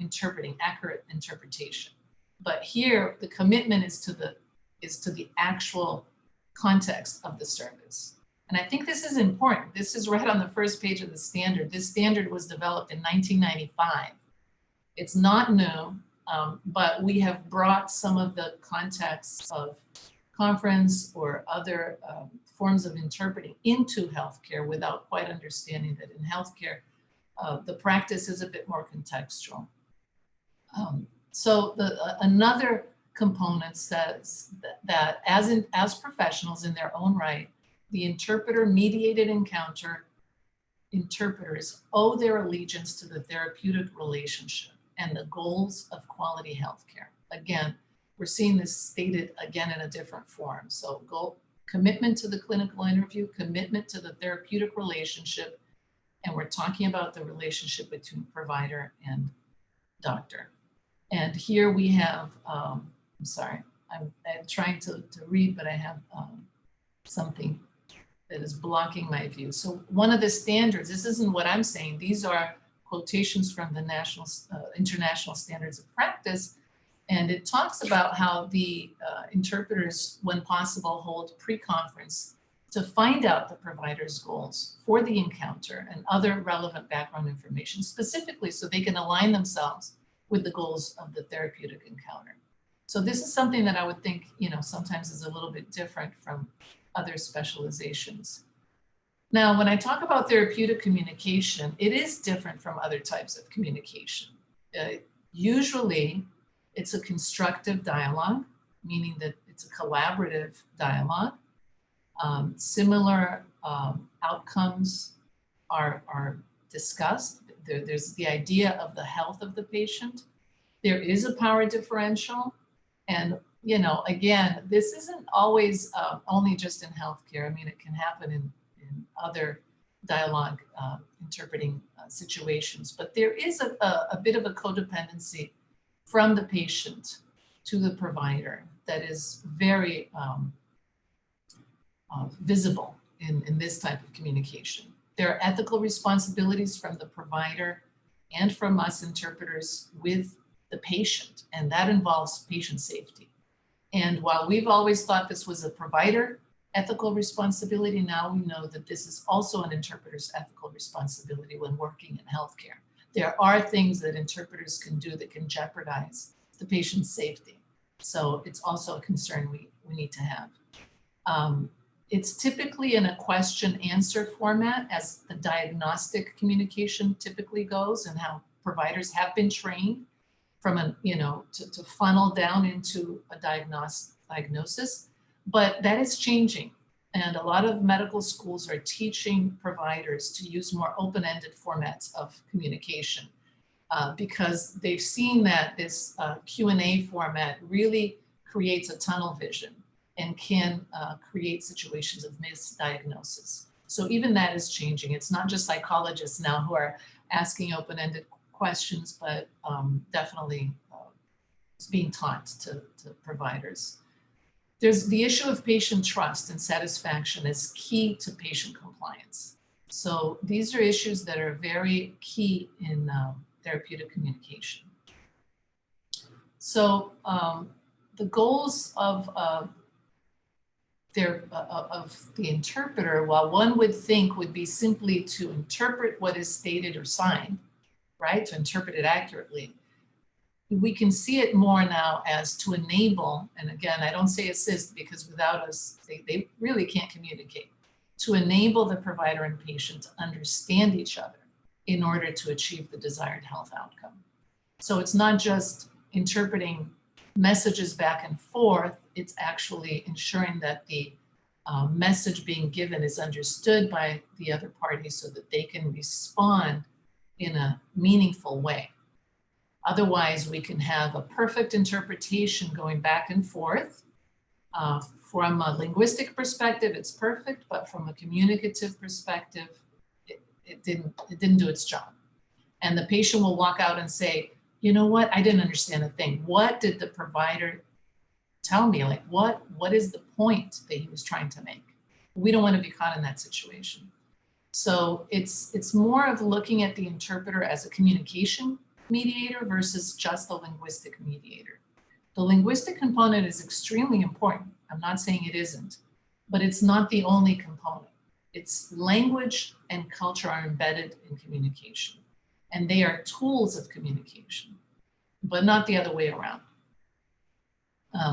interpreting, accurate interpretation. But here the commitment is to the actual context of the service. And I think this is important. This is right on the first page of the standard. This standard was developed in 1995. It's not new, but we have brought some of the contexts of conference or other forms of interpreting into healthcare without quite understanding that in healthcare, the practice is a bit more contextual. So another component says that as professionals in their own right, the interpreter-mediated encounter interpreters owe their allegiance to the therapeutic relationship and the goals of quality healthcare. Again, we're seeing this stated again in a different form. So commitment to the clinical interview, commitment to the therapeutic relationship, and we're talking about the relationship between provider and doctor. And here we have, I'm sorry, I'm trying to read, but I have something that is blocking my view. So one of the standards, this isn't what I'm saying, these are quotations from the international standards of practice. And it talks about how the interpreters, when possible, hold pre-conference to find out the provider's goals for the encounter and other relevant background information, specifically so they can align themselves with the goals of the therapeutic encounter. So this is something that I would think, sometimes is a little bit different from other specializations. Now, when I talk about therapeutic communication, it is different from other types of communication. Usually, it's a constructive dialogue, meaning that it's a collaborative dialogue. Similar outcomes are discussed. There's the idea of the health of the patient. There is a power differential. And, again, this isn't always only just in healthcare. I mean, it can happen in other dialogue interpreting situations. But there is a bit of a codependency from the patient to the provider that is very visible in this type of communication. There are ethical responsibilities from the provider and from us interpreters with the patient, and that involves patient safety. And while we've always thought this was a provider ethical responsibility, now we know that this is also an interpreter's ethical responsibility when working in healthcare. There are things that interpreters can do that can jeopardize the patient's safety. So it's also a concern we need to have. It's typically in a question-answer format, as the diagnostic communication typically goes, and how providers have been trained from to funnel down into a diagnosis. But that is changing. And a lot of medical schools are teaching providers to use more open-ended formats of communication because they've seen that this Q&A format really creates a tunnel vision and can create situations of misdiagnosis. So even that is changing. It's not just psychologists now who are asking open-ended questions, but definitely it's being taught to providers. There's the issue of patient trust and satisfaction is key to patient compliance. So these are issues that are very key in therapeutic communication. So the goals of the interpreter, while one would think would be simply to interpret what is stated or signed, right, to interpret it accurately, we can see it more now as to enable, and again, I don't say assist because without us, they really can't communicate, to enable the provider and patient to understand each other in order to achieve the desired health outcome. So it's not just interpreting messages back and forth, it's actually ensuring that the message being given is understood by the other party so that they can respond in a meaningful way. Otherwise, we can have a perfect interpretation going back and forth. From a linguistic perspective, it's perfect, but from a communicative perspective, it didn't do its job. And the patient will walk out and say, you know what, I didn't understand a thing. What did the provider tell me? Like, what is the point that he was trying to make? We don't want to be caught in that situation. So it's more of looking at the interpreter as a communication mediator versus just a linguistic mediator. The linguistic component is extremely important. I'm not saying it isn't, but it's not the only component. It's language and culture are embedded in communication, and they are tools of communication, but not the other way around.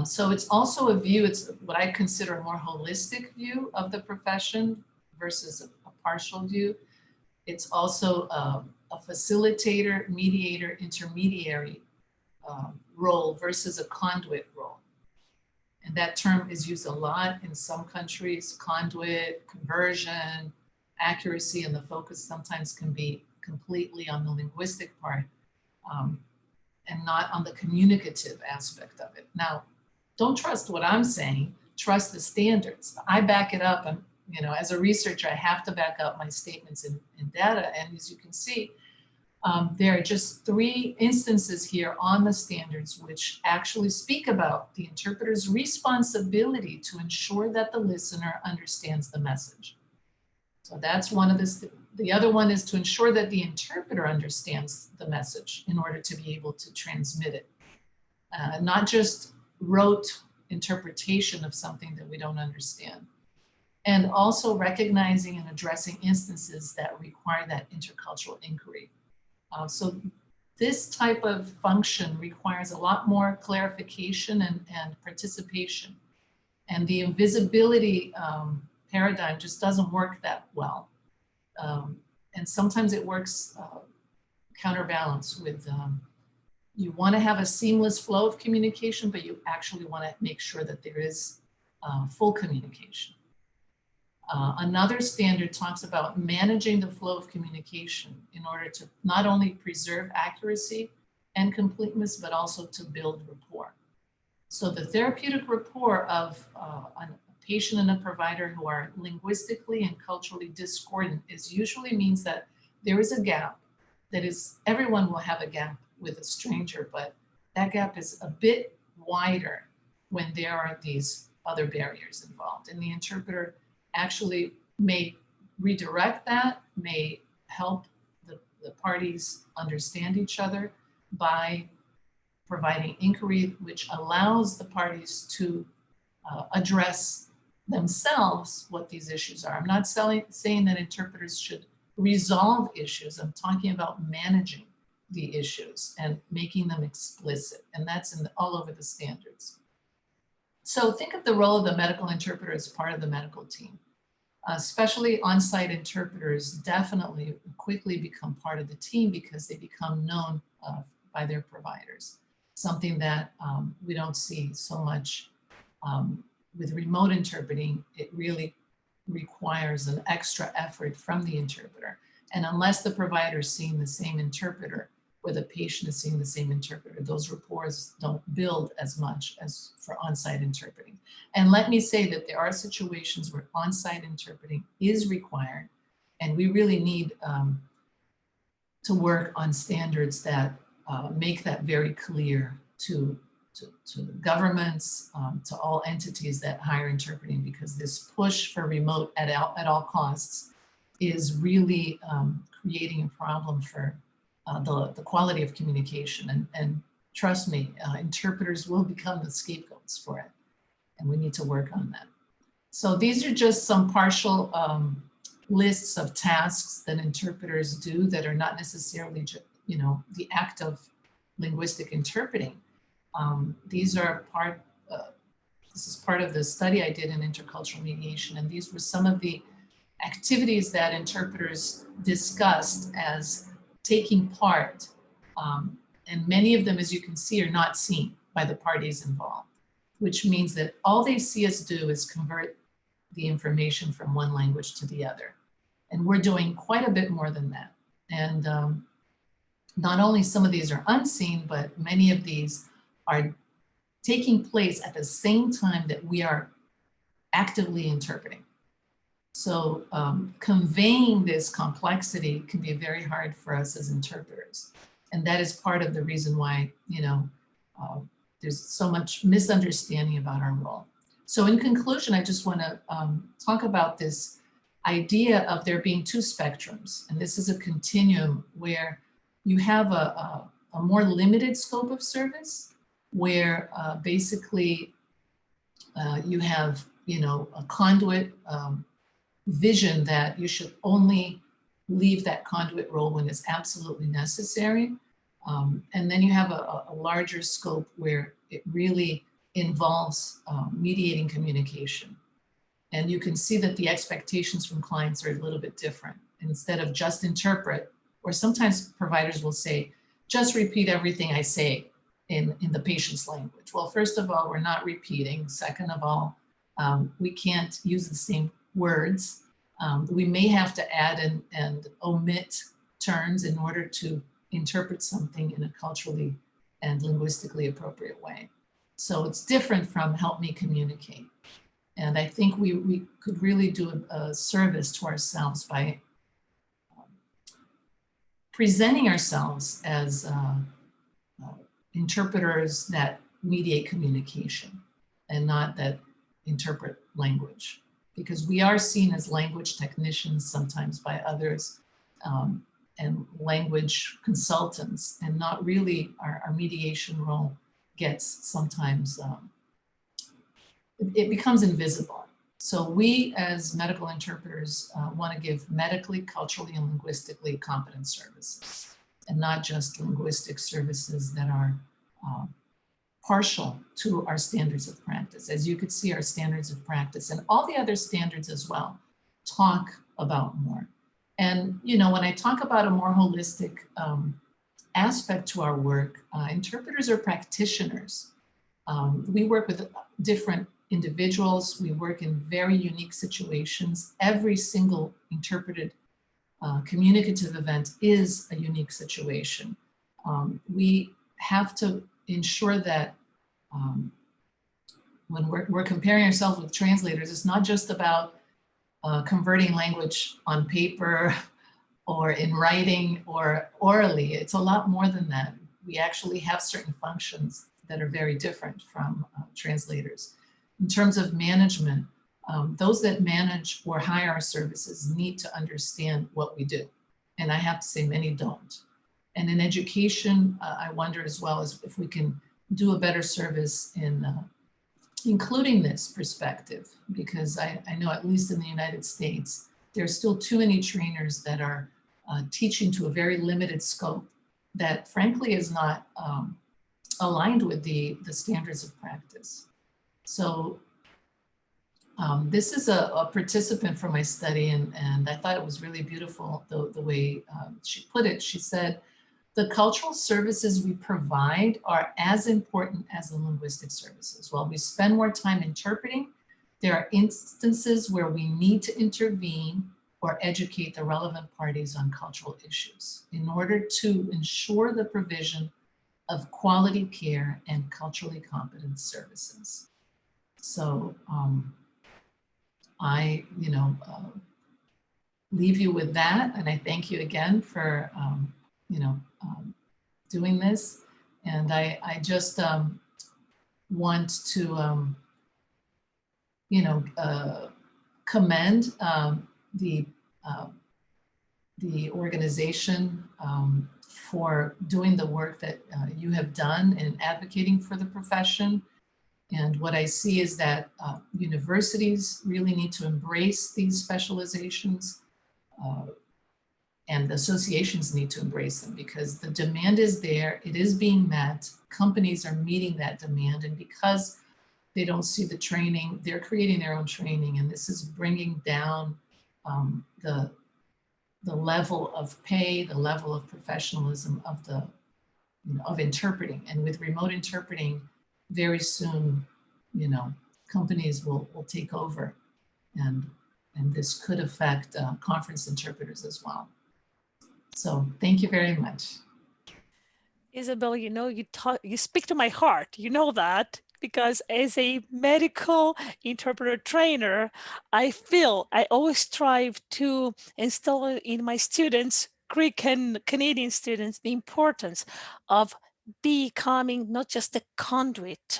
So it's also a view, it's what I consider a more holistic view of the profession versus a partial view. It's also a facilitator, mediator, intermediary role versus a conduit role. And that term is used a lot in some countries, conduit, conversion, accuracy, and the focus sometimes can be completely on the linguistic part and not on the communicative aspect of it. Now, don't trust what I'm saying, trust the standards. I back it up, and as a researcher, I have to back up my statements in data. And as you can see, there are just 3 instances here on the standards which actually speak about the interpreter's responsibility to ensure that the listener understands the message. So that's one of the other one is to ensure that the interpreter understands the message in order to be able to transmit it. Not just rote interpretation of something that we don't understand. And also recognizing and addressing instances that require that intercultural inquiry. So this type of function requires a lot more clarification and participation. And the invisibility paradigm just doesn't work that well. And sometimes it works counterbalance with, you want to have a seamless flow of communication, but you actually want to make sure that there is full communication. Another standard talks about managing the flow of communication in order to not only preserve accuracy and completeness, but also to build rapport. So the therapeutic rapport of a patient and a provider who are linguistically and culturally discordant usually means that there is a gap. That is, everyone will have a gap with a stranger, but that gap is a bit wider when there are these other barriers involved. And the interpreter actually may redirect that, may help the parties understand each other by providing inquiry which allows the parties to address themselves what these issues are. I'm not saying that interpreters should resolve issues. I'm talking about managing the issues and making them explicit, and that's all over the standards. So think of the role of the medical interpreter as part of the medical team. Especially on-site interpreters definitely quickly become part of the team because they become known by their providers. Something that we don't see so much with remote interpreting. It really requires an extra effort from the interpreter. And unless the provider is seeing the same interpreter or the patient is seeing the same interpreter, those rapports don't build as much as for on-site interpreting. And let me say that there are situations where on-site interpreting is required, and we really need to work on standards that make that very clear to governments, to all entities that hire interpreting, because this push for remote at all costs is really creating a problem for the quality of communication. And trust me, interpreters will become the scapegoats for it, and we need to work on that. So these are just some partial lists of tasks that interpreters do that are not necessarily, you know, the act of linguistic interpreting. These are this is part of the study I did in intercultural mediation, and these were some of the activities that interpreters discussed as taking part, and many of them, as you can see, are not seen by the parties involved, which means that all they see us do is convert the information from one language to the other. And we're doing quite a bit more than that. And not only some of these are unseen, but many of these are taking place at the same time that we are actively interpreting. So conveying this complexity can be very hard for us as interpreters. And that is part of the reason why, you know, there's so much misunderstanding about our role. So in conclusion, I just want to talk about this idea of there being two spectrums. And this is a continuum where you have a more limited scope of service, where basically you have, you know, a conduit vision that you should only leave that conduit role when it's absolutely necessary. And then you have a larger scope where it really involves mediating communication. And you can see that the expectations from clients are a little bit different. Instead of just interpret, or sometimes providers will say, just repeat everything I say in the patient's language. Well, first of all, we're not repeating. Second of all, we can't use the same words. We may have to add and omit terms in order to interpret something in a culturally and linguistically appropriate way. So it's different from help me communicate. And I think we could really do a service to ourselves by presenting ourselves as interpreters that mediate communication and not that interpret language, because we are seen as language technicians sometimes by others and language consultants, and not really our mediation role gets sometimes, it becomes invisible. So we as medical interpreters want to give medically, culturally, and linguistically competent services, and not just linguistic services that are partial to our standards of practice. As you could see, our standards of practice and all the other standards as well talk about more. And, you know, when I talk about a more holistic aspect to our work, interpreters are practitioners. We work with different individuals. We work in very unique situations. Every single interpreted communicative event is a unique situation. We have to ensure that when we're comparing ourselves with translators, it's not just about converting language on paper or in writing or orally. It's a lot more than that. We actually have certain functions that are very different from translators. In terms of management, those that manage or hire our services need to understand what we do. And I have to say many don't. And in education, I wonder as well as if we can do a better service in including this perspective, because I know at least in the United States, there are still too many trainers that are teaching to a very limited scope that frankly is not aligned with the standards of practice. So this is a participant from my study, and I thought it was really beautiful the way she put it. She said, the cultural services we provide are as important as the linguistic services. While we spend more time interpreting, There are instances where we need to intervene or educate the relevant parties on cultural issues in order to ensure the provision of quality care and culturally competent services. So I, leave you with that, and I thank you again for, doing this. And I just want to, commend the organization for doing the work that you have done in advocating for the profession. And what I see is that universities really need to embrace these specializations, and the associations need to embrace them, because the demand is there, it is being met, companies are meeting that demand, and because they don't see the training, they're creating their own training, and this is bringing down the level of pay, the level of professionalism of the of interpreting. And with remote interpreting, very soon, companies will take over, and this could affect conference interpreters as well. So thank you very much. Isabel, you speak to my heart, that, because as a medical interpreter trainer, I always strive to instill in my students, Greek and Canadian students, the importance of becoming not just a conduit,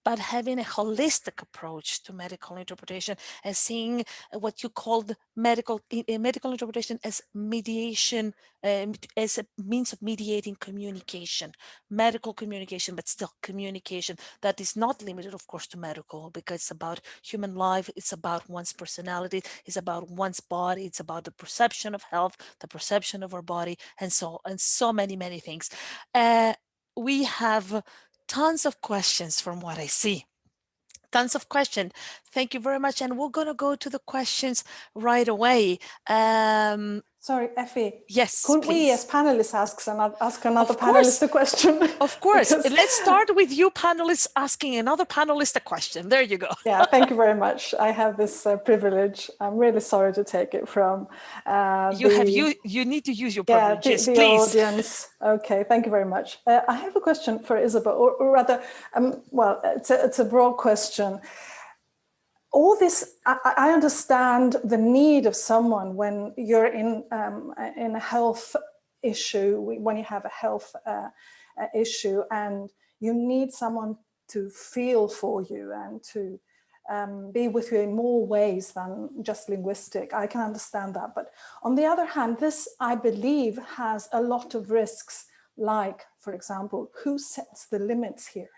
but having a holistic approach to medical interpretation, and seeing what you called medical interpretation as mediation, as a means of mediating communication, medical communication, but still communication that is not limited, of course, to medical, because it's about human life, it's about one's personality, it's about one's body, it's about the perception of health, the perception of our body, and so many things. We have tons of questions from what I see. Tons of questions. Thank you very much. And we're going to go to the questions right away. Sorry, Effie. Yes, Couldn't please. we as panelists ask another panelist a question? Of course. Let's start with you panelists asking another panelist a question. There you go. Yeah, thank you very much. I have this privilege. I'm really sorry to take it from you need to use your privileges, the please. audience. Okay, thank you very much. I have a question for Isabel, or rather, well, it's a broad question. All this, I understand the need of someone when you're in a health issue, when you have a health issue, and you need someone to feel for you and to be with you in more ways than just linguistic. I can understand that. But on the other hand, this, I believe, has a lot of risks, like, for example, who sets the limits here?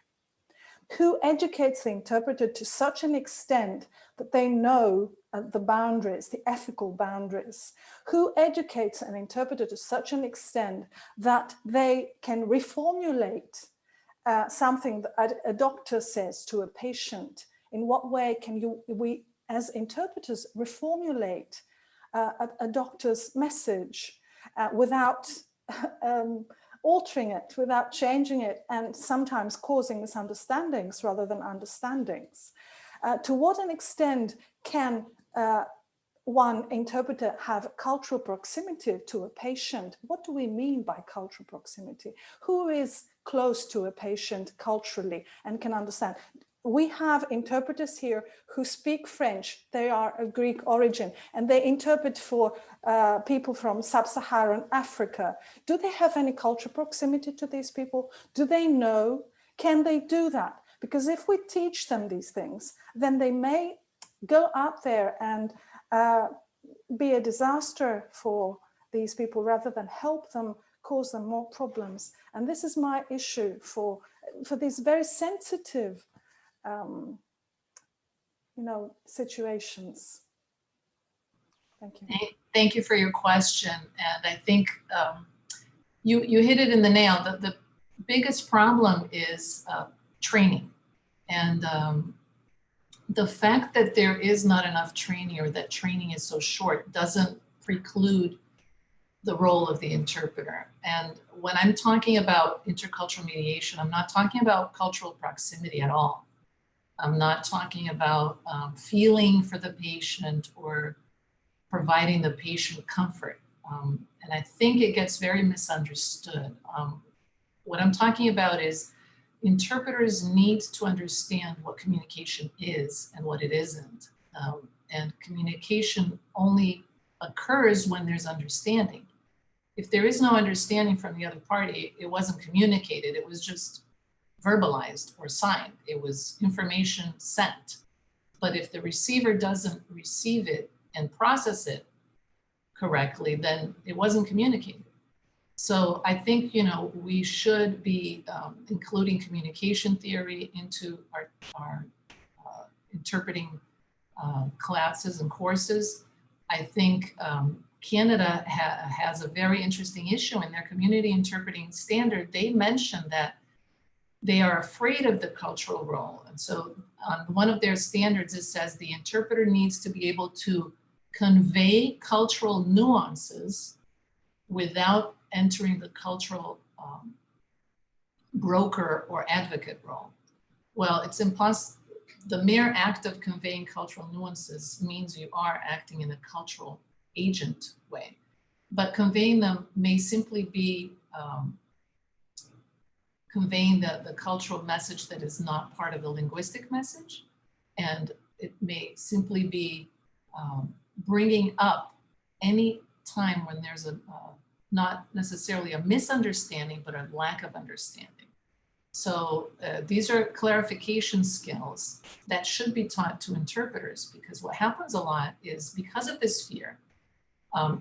Who educates the interpreter to such an extent that they know the boundaries, the ethical boundaries? Who educates an interpreter to such an extent that they can reformulate something that a doctor says to a patient? In what way can we as interpreters reformulate a doctor's message without altering it, without changing it, and sometimes causing misunderstandings rather than understandings? To what an extent can one interpreter have cultural proximity to a patient? What do we mean by cultural proximity? Who is close to a patient culturally and can understand? We have interpreters here who speak French. They are of Greek origin, and they interpret for people from sub-Saharan Africa. Do they have any cultural proximity to these people? Do they know? Can they do that? Because if we teach them these things, then they may go out there and be a disaster for these people rather than help them, cause them more problems. And this is my issue for these very sensitive situations. Thank you. Thank you for your question. And I think you hit it in the nail. The biggest problem is training. And the fact that there is not enough training, or that training is so short, doesn't preclude the role of the interpreter. And when I'm talking about intercultural mediation, I'm not talking about cultural proximity at all. I'm not talking about feeling for the patient or providing the patient comfort. And I think it gets very misunderstood. What I'm talking about is interpreters need to understand what communication is and what it isn't. And communication only occurs when there's understanding. If there is no understanding from the other party, it wasn't communicated, it was just verbalized or signed. It was information sent. But if the receiver doesn't receive it and process it correctly, then it wasn't communicated. So I think, you know, we should be including communication theory into our interpreting classes and courses. I think Canada has a very interesting issue in their community interpreting standard. They mentioned that they are afraid of the cultural role. And so on one of their standards, it says the interpreter needs to be able to convey cultural nuances without entering the cultural broker or advocate role. Well, it's impossible. The mere act of conveying cultural nuances means you are acting in a cultural agent way, but conveying them may simply be conveying the cultural message that is not part of the linguistic message. And it may simply be bringing up any time when there's not necessarily a misunderstanding, but a lack of understanding. So these are clarification skills that should be taught to interpreters, because what happens a lot is because of this fear,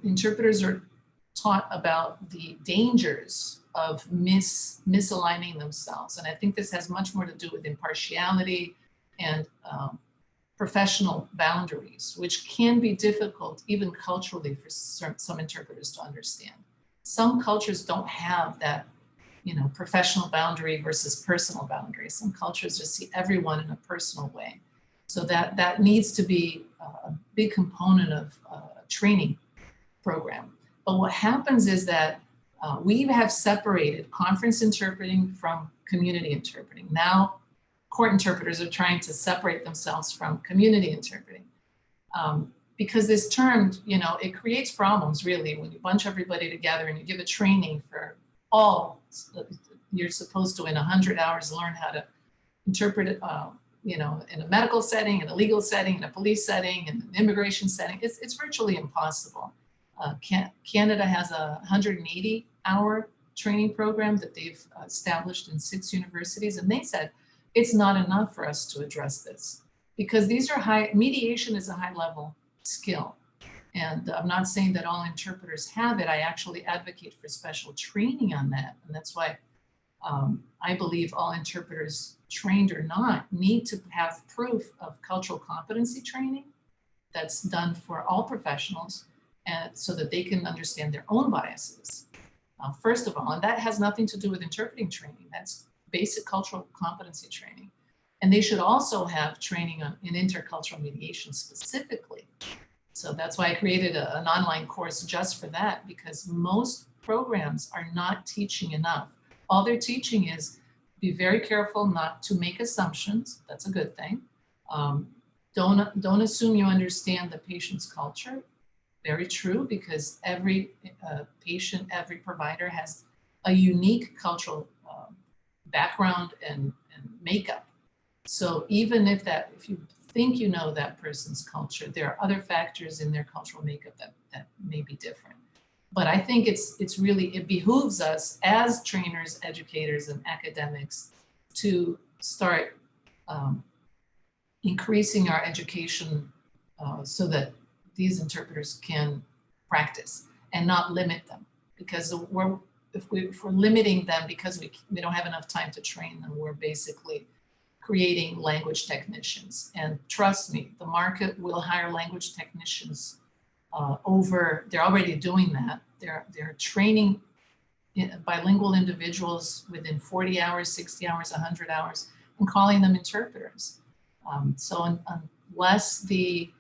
interpreters are taught about the dangers of misaligning themselves. And I think this has much more to do with impartiality and professional boundaries, which can be difficult even culturally for some interpreters to understand. Some cultures don't have that, you know, professional boundary versus personal boundary. Some cultures just see everyone in a personal way. So that needs to be a big component of a training program. But what happens is that we have separated conference interpreting from community interpreting. Now, court interpreters are trying to separate themselves from community interpreting. Because this term, you know, it creates problems really when you bunch everybody together and you give a training for all, you're supposed to in 100 hours learn how to interpret it, you know, in a medical setting, in a legal setting, in a police setting, in an immigration setting. It's virtually impossible. Canada has a 180-hour training program that they've established in 6 universities, and they said it's not enough for us to address this because these are mediation is a high-level skill. And I'm not saying that all interpreters have it. I actually advocate for special training on that. And that's why I believe all interpreters, trained or not, need to have proof of cultural competency training that's done for all professionals, and so that they can understand their own biases. First of all, and that has nothing to do with interpreting training. That's basic cultural competency training. And they should also have training in intercultural mediation specifically. So that's why I created an online course just for that, because most programs are not teaching enough. All they're teaching is be very careful not to make assumptions. That's a good thing. Don't assume you understand the patient's culture. Very true, because every patient, every provider has a unique cultural background and makeup. So even if you think you know that person's culture, there are other factors in their cultural makeup that may be different. But I think it behooves us as trainers, educators, and academics to start increasing our education so that these interpreters can practice and not limit them. Because if we're limiting them because we don't have enough time to train them, we're basically creating language technicians. And trust me, the market will hire language technicians they're already doing that. They're training bilingual individuals within 40 hours, 60 hours, 100 hours, and calling them interpreters. So unless the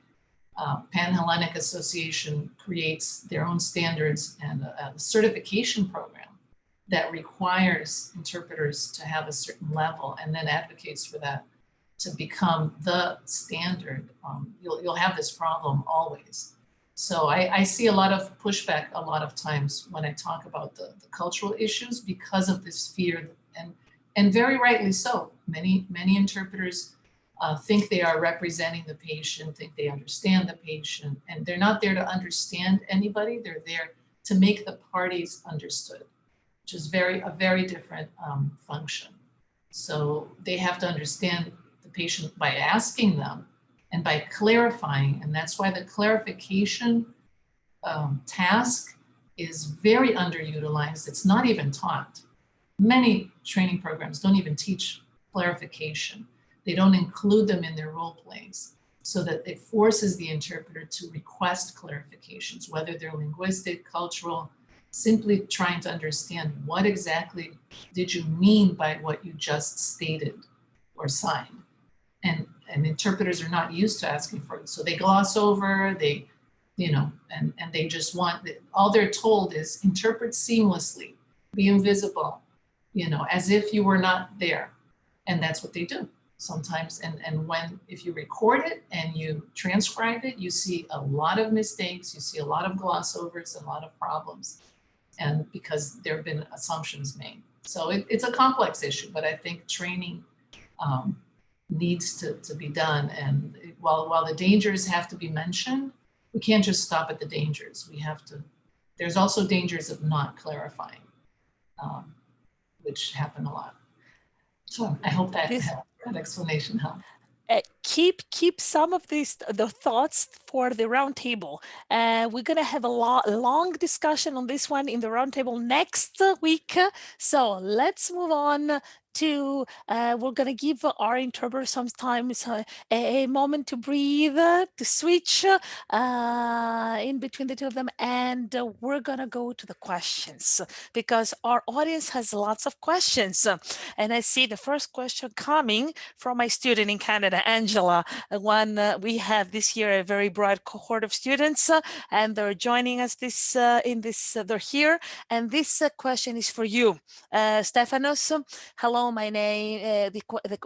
Pan-Hellenic Association creates their own standards and a certification program that requires interpreters to have a certain level and then advocates for that to become the standard, you'll have this problem always. So I see a lot of pushback a lot of times when I talk about the cultural issues because of this fear, and very rightly so. Many interpreters think they are representing the patient, think they understand the patient, and they're not there to understand anybody. They're there to make the parties understood, which is a very different function. So they have to understand the patient by asking them and by clarifying, and that's why the clarification task is very underutilized. It's not even taught. Many training programs don't even teach clarification. They don't include them in their role plays, so that it forces the interpreter to request clarifications, whether they're linguistic, cultural, simply trying to understand what exactly did you mean by what you just stated or signed. And interpreters are not used to asking for it. So they gloss over, they, and they just want, all they're told is interpret seamlessly, be invisible, as if you were not there. And that's what they do sometimes. And if you record it and you transcribe it, you see a lot of mistakes, you see a lot of gloss overs, a lot of problems. And because there have been assumptions made. So it's a complex issue, but I think training needs to be done. And while the dangers have to be mentioned, we can't just stop at the dangers. We have to, there's also dangers of not clarifying, which happen a lot. So I hope that explanation helped. Keep some of the thoughts for the roundtable. We're going to have a long discussion on this one in the roundtable next week. So let's move on to, we're going to give our interpreter sometimes a moment to breathe, to switch in between the two of them. And we're going to go to the questions because our audience has lots of questions. And I see the first question coming from my student in Canada, Angela. We have this year a very broad cohort of students and they're joining us they're here. And this question is for you, Stéphanos. Hello, my name,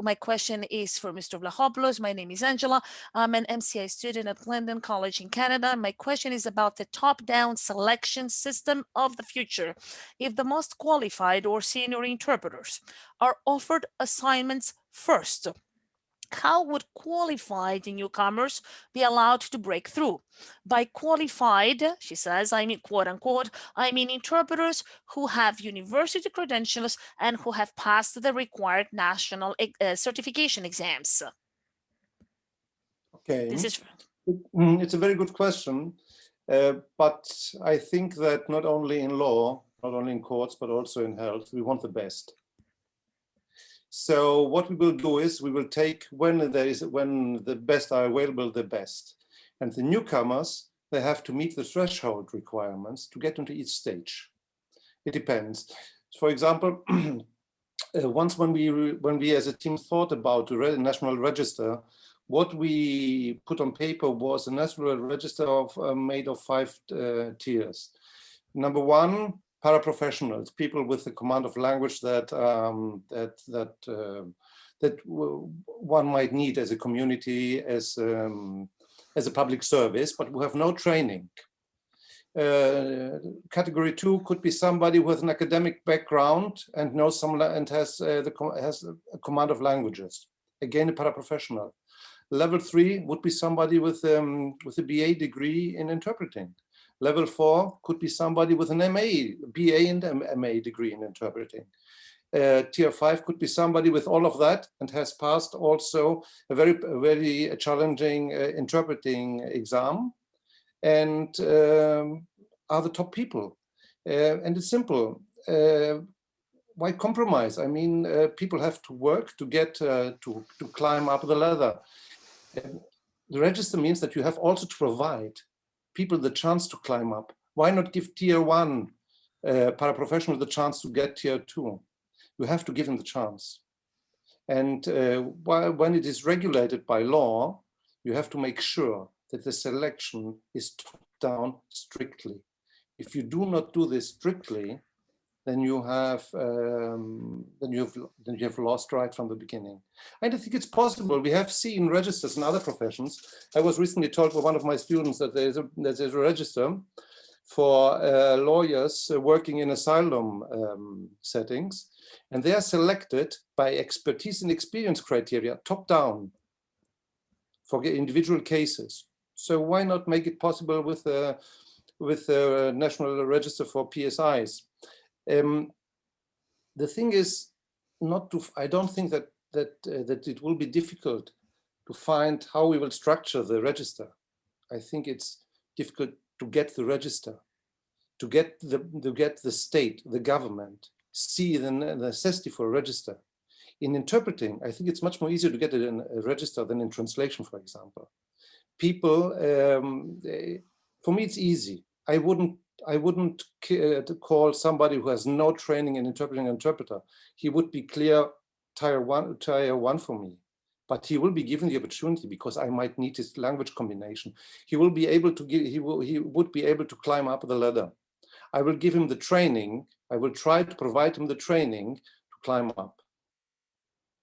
my question is for Mr. Vlachopoulos. My name is Angela. I'm an MCI student at Glendon College in Canada. My question is about the top-down selection system of the future. If the most qualified or senior interpreters are offered assignments first, how would qualified newcomers be allowed to break through? By qualified, she says, I mean, quote unquote, I mean interpreters who have university credentials and who have passed the required national certification exams. Okay, it's a very good question, but I think that not only in law, not only in courts, but also in health, we want the best. So what we will do is we will take when the best are available, the best. And the newcomers, they have to meet the threshold requirements to get into each stage. It depends. For example, once when we as a team thought about the national register, what we put on paper was a national register made of 5 tiers. Number 1, paraprofessionals, people with the command of language that one might need as a community, as a public service, but who have no training. Category 2 could be somebody with an academic background and knows and has a command of languages. Again, a paraprofessional. Level 3 would be somebody with a BA degree in interpreting. Level 4 could be somebody with an BA and MA degree in interpreting. Tier 5 could be somebody with all of that and has passed also a very challenging interpreting exam and are the top people. And it's simple. Why compromise? I mean, people have to work to get to climb up the ladder. The register means that you have also to provide people the chance to climb up. Why not give tier 1 paraprofessional the chance to get tier 2? You have to give them the chance. And when it is regulated by law, you have to make sure that the selection is top down strictly. If you do not do this strictly, then you have lost right from the beginning. And I think it's possible. We have seen registers in other professions. I was recently told by one of my students that there's a register for lawyers working in asylum settings, and they are selected by expertise and experience criteria, top down, for individual cases. So why not make it possible with the National Register for PSIs? The thing is, I don't think that it will be difficult to find how we will structure the register. I think it's difficult to get the register, to get the state, the government, see the necessity for a register. In interpreting, I think it's much more easier to get it in a register than in translation, for example. People, for me, it's easy. I wouldn't call somebody who has no training in interpreting an interpreter. He would be clear tier one for me, but he will be given the opportunity because I might need his language combination. He will be able to he would be able to climb up the ladder. I will give him the training. I will try to provide him the training to climb up.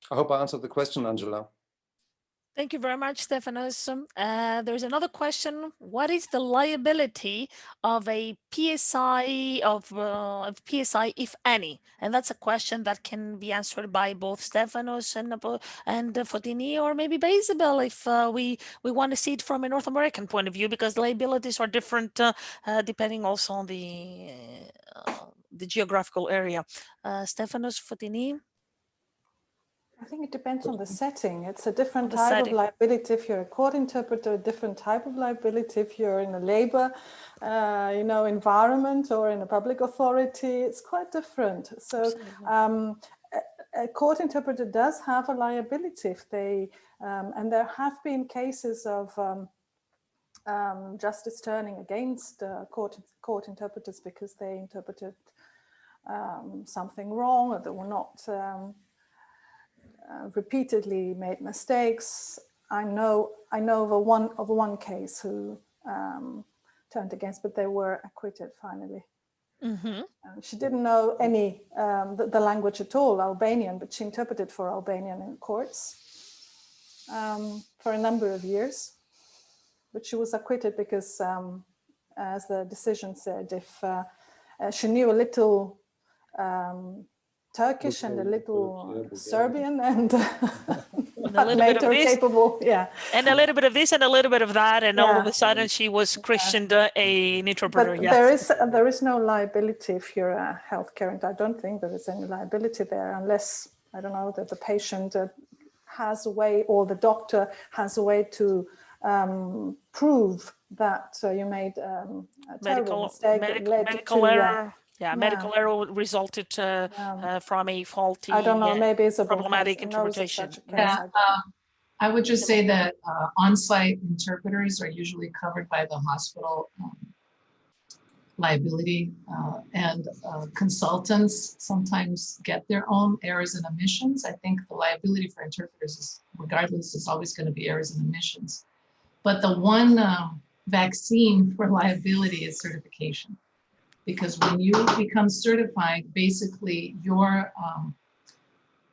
I hope I answered the question, Angela. Thank you very much, Stéphanos. There's another question. What is the liability of a PSI, PSI, if any? And that's a question that can be answered by both Stéphanos and Fotini, or maybe by Isabel, if we want to see it from a North American point of view, because liabilities are different depending also on the geographical area. Stéphanos, Fotini? I think it depends on the setting. It's a different type of liability if you're a court interpreter, a different type of liability if you're in a labor, environment or in a public authority. It's quite different. So a court interpreter does have a liability if they, and there have been cases of justice turning against court interpreters because they interpreted something wrong, or they were not repeatedly made mistakes. I know of one case who turned against, but they were acquitted finally. Mm-hmm. She didn't know any the language at all, Albanian, but she interpreted for Albanian in courts for a number of years. But she was acquitted because, as the decision said, if she knew a little Turkish and a little Serbian, and a little bit of this, capable, and a little bit of this and a little bit of that, and all of a sudden she was christened an interpreter. But there is no liability if you're a healthcare, and I don't think there is any liability there unless, I don't know, that the patient has a way, or the doctor has a way to prove that you made a terrible mistake that led medical to error. Medical error resulted from a faulty, I don't know, maybe it's a problematic interpretation. I would just say that on-site interpreters are usually covered by the hospital liability, and consultants sometimes get their own errors and omissions. I think the liability for interpreters, is always going to be errors and omissions. But the one vaccine for liability is certification. Because when you become certified, basically your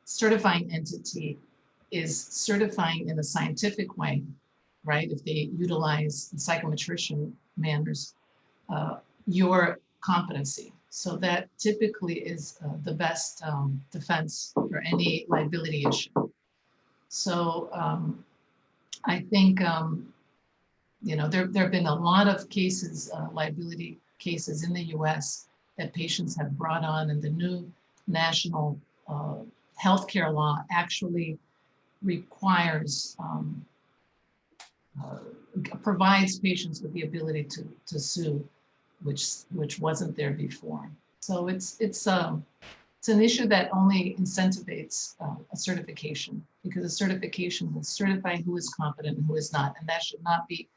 certifying entity is certifying in a scientific way, right? If they utilize psychometrician manners, your competency. So that typically is the best defense for any liability issue. So I think, there have been a lot of cases, liability cases in the US that patients have brought on, and the new national healthcare law actually requires, provides patients with the ability to sue, which wasn't there before. So it's an issue that only incentivates a certification, because a certification will certify who is competent and who is not, and that should not be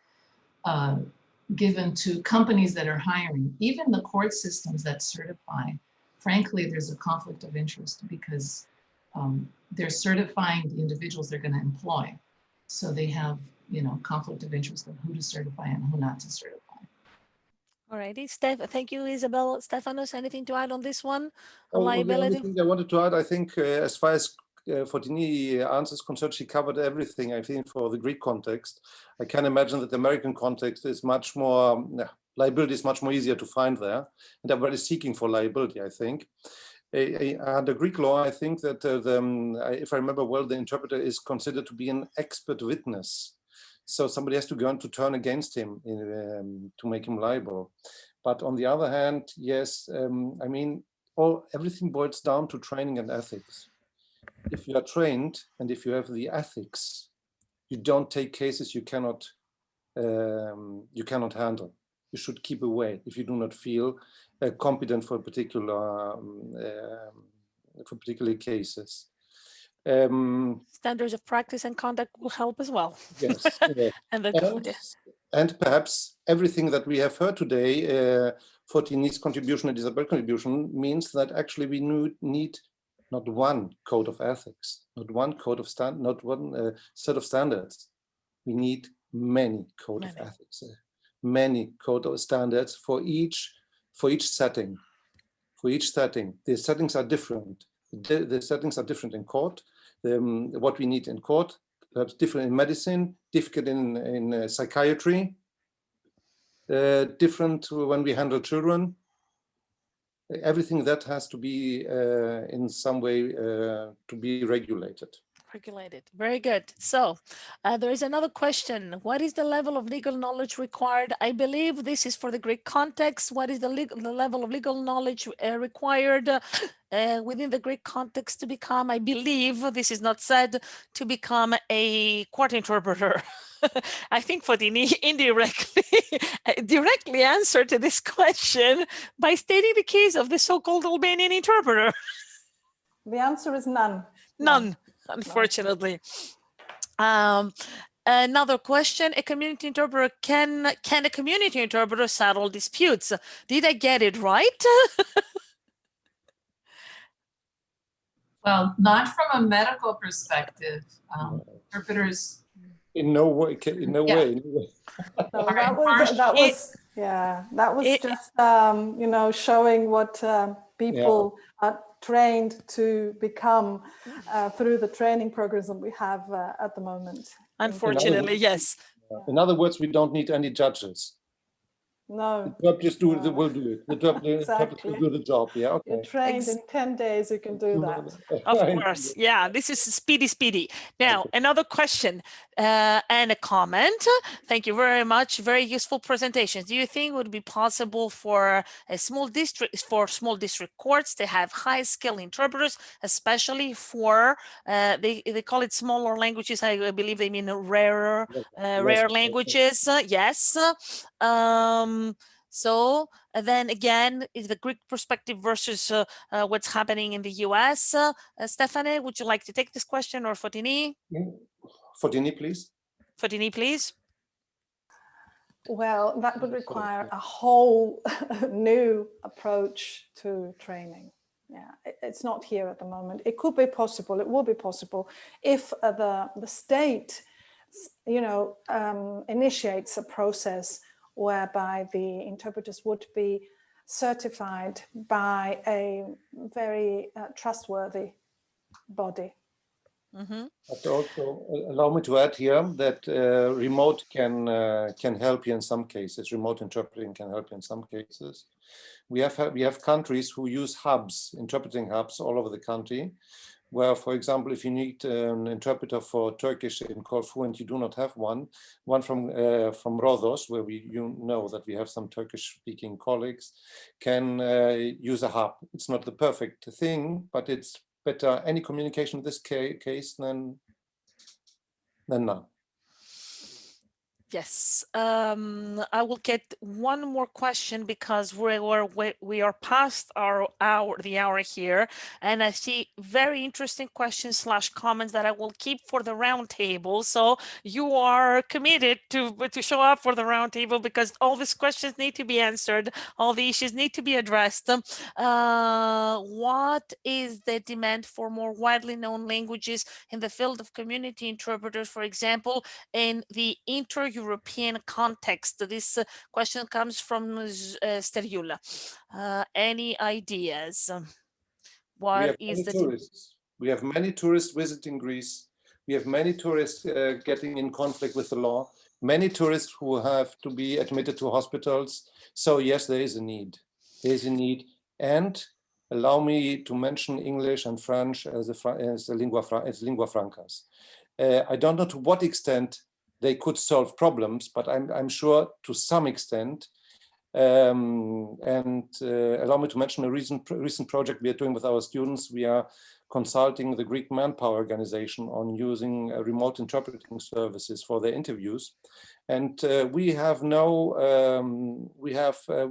given to companies that are hiring. Even the court systems that certify, frankly, there's a conflict of interest because they're certifying the individuals they're going to employ. So they have, conflict of interest of who to certify and who not to certify. All righty, thank you, Isabel. Stefanos, anything to add on this one? On The only liability? thing I wanted to add, I think, as far as Fotini answers concerned, she covered everything. I think for the Greek context, I can imagine that the American context is much more, liability is much more easier to find there, and everybody is seeking for liability, I think. Under Greek law, I think that if I remember well, the interpreter is considered to be an expert witness. So somebody has to go on to turn against him to make him liable. But on the other hand, yes, I mean, everything boils down to training and ethics. If you are trained and if you have the ethics, you don't take cases you cannot handle. You should keep away if you do not feel competent for particular cases. Standards of practice and conduct will help as well. Yes. And perhaps everything that we have heard today, Fotini's contribution and Isabel's contribution, means that actually we need not one code of ethics, not one code of not one set of standards. We need many code of ethics, many code of standards for each setting. For each setting, the settings are different. The settings are different in court. What we need in court, perhaps different in medicine, different in psychiatry, different when we handle children. Everything that has to be in some way to be regulated. Regulated. Very good. So there is another question. What is the level of legal knowledge required? I believe this is for the Greek context. What is the level of legal knowledge required within the Greek context to become, I believe, this is not said, to become a court interpreter? I think Fotini directly answered to this question by stating the case of the so-called Albanian interpreter. The answer is none. None. Unfortunately. Another question, a community interpreter, can a community interpreter settle disputes? Did I get it right? Well, not from a medical perspective. Interpreters. In no way. No, that was just you know, showing what people are trained to become through the training programs that we have at the moment. Unfortunately, yes. In other words, we don't need any judges. No. The interpreters will do it. The interpreters will do the job. Yeah, okay. You're trained in 10 days, you can do that. Of course. Yeah, this is speedy. Now, another question and a comment. Thank you very much. Very useful presentations. Do you think it would be possible for small district courts to have high-skilled interpreters, especially for they call it smaller languages? I believe they mean rare languages. Yes. So then again, is the Greek perspective versus what's happening in the US. Stephanie, would you like to take this question, or Fotini? Fotini, please. Fotini, please. Well, that would require a whole new approach to training. Yeah, it's not here at the moment. It could be possible, it will be possible if the state, you know, initiates a process whereby the interpreters would be certified by a very trustworthy body. Mm-hmm. But also allow me to add here that remote can help you in some cases. Remote interpreting can help you in some cases. We have countries who use hubs, interpreting hubs all over the country, where, for example, if you need an interpreter for Turkish in Corfu and you do not have one from Rhodos, where you know that we have some Turkish-speaking colleagues, can use a hub. It's not the perfect thing, but it's better any communication in this case than none. Yes, I will get one more question because we are past the hour here, and I see very interesting questions / comments that I will keep for the roundtable. So you are committed to show up for the roundtable because all these questions need to be answered, all the issues need to be addressed. What is the demand for more widely known languages in the field of community interpreters, for example, in the inter-European European context? This question comes from Steriula. Any ideas? What is the tourists? We have many tourists visiting Greece. We have many tourists getting in conflict with the law. Many tourists who have to be admitted to hospitals. So yes, there is a need. There is a need. And allow me to mention English and French as lingua francas. I don't know to what extent they could solve problems, but I'm sure to some extent. Allow me to mention a recent project we are doing with our students. We are consulting the Greek Manpower Organization on using remote interpreting services for their interviews. And we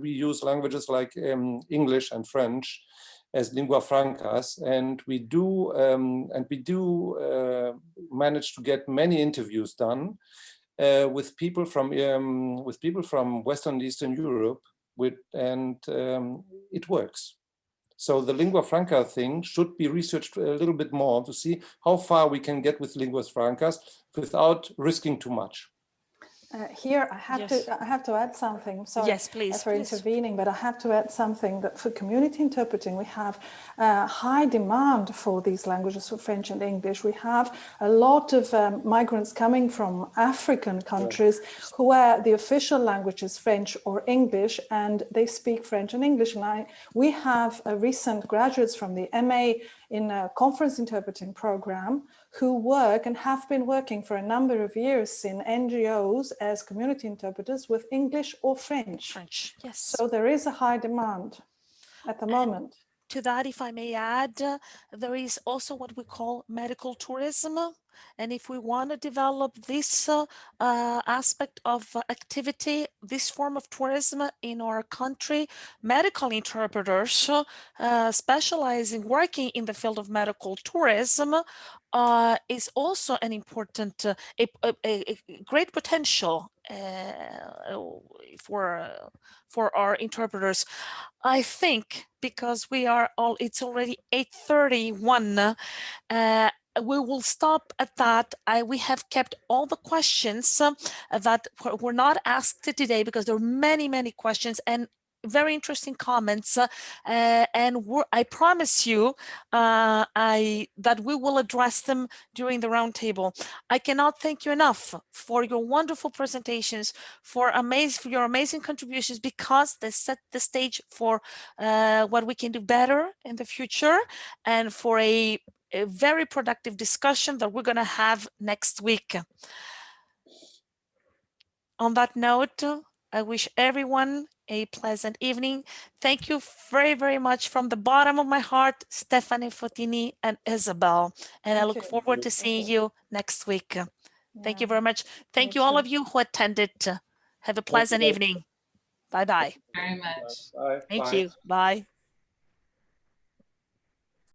use languages like English and French as lingua francas, and we do manage to get many interviews done with people from Western and Eastern Europe, it works. So the lingua franca thing should be researched a little bit more to see how far we can get with lingua francas without risking too much. Here I have to add something. Sorry, yes, please, for intervening, but I have to add something that for community interpreting, we have high demand for these languages, for French and English. We have a lot of migrants coming from African countries where the official language is French or English, and they speak French and English. And we have recent graduates from the MA in a conference interpreting program who work and have been working for a number of years in NGOs as community interpreters with English or French. Yes. So there is a high demand at the moment. To that, if I may add, there is also what we call medical tourism. And if we want to develop this aspect of activity, this form of tourism in our country, medical interpreters specializing, working in the field of medical tourism is also an important, a great potential for our interpreters. I think because we are all, it's already 8:31. We will stop at that. We have kept all the questions that were not asked today because there are many, many questions and very interesting comments. And I promise you that we will address them during the roundtable. I cannot thank you enough for your wonderful presentations, for your amazing contributions, because they set the stage for what we can do better in the future, and for a very productive discussion that we're going to have next week. On that note, I wish everyone a pleasant evening. Thank you very, very much from the bottom of my heart, Stephanie, Fotini, and Isabel. And I look forward to seeing you next week. Thank you very much. Thank you all of you who attended. Have a pleasant evening. Bye-bye. Very much. Bye. Thank you. Bye.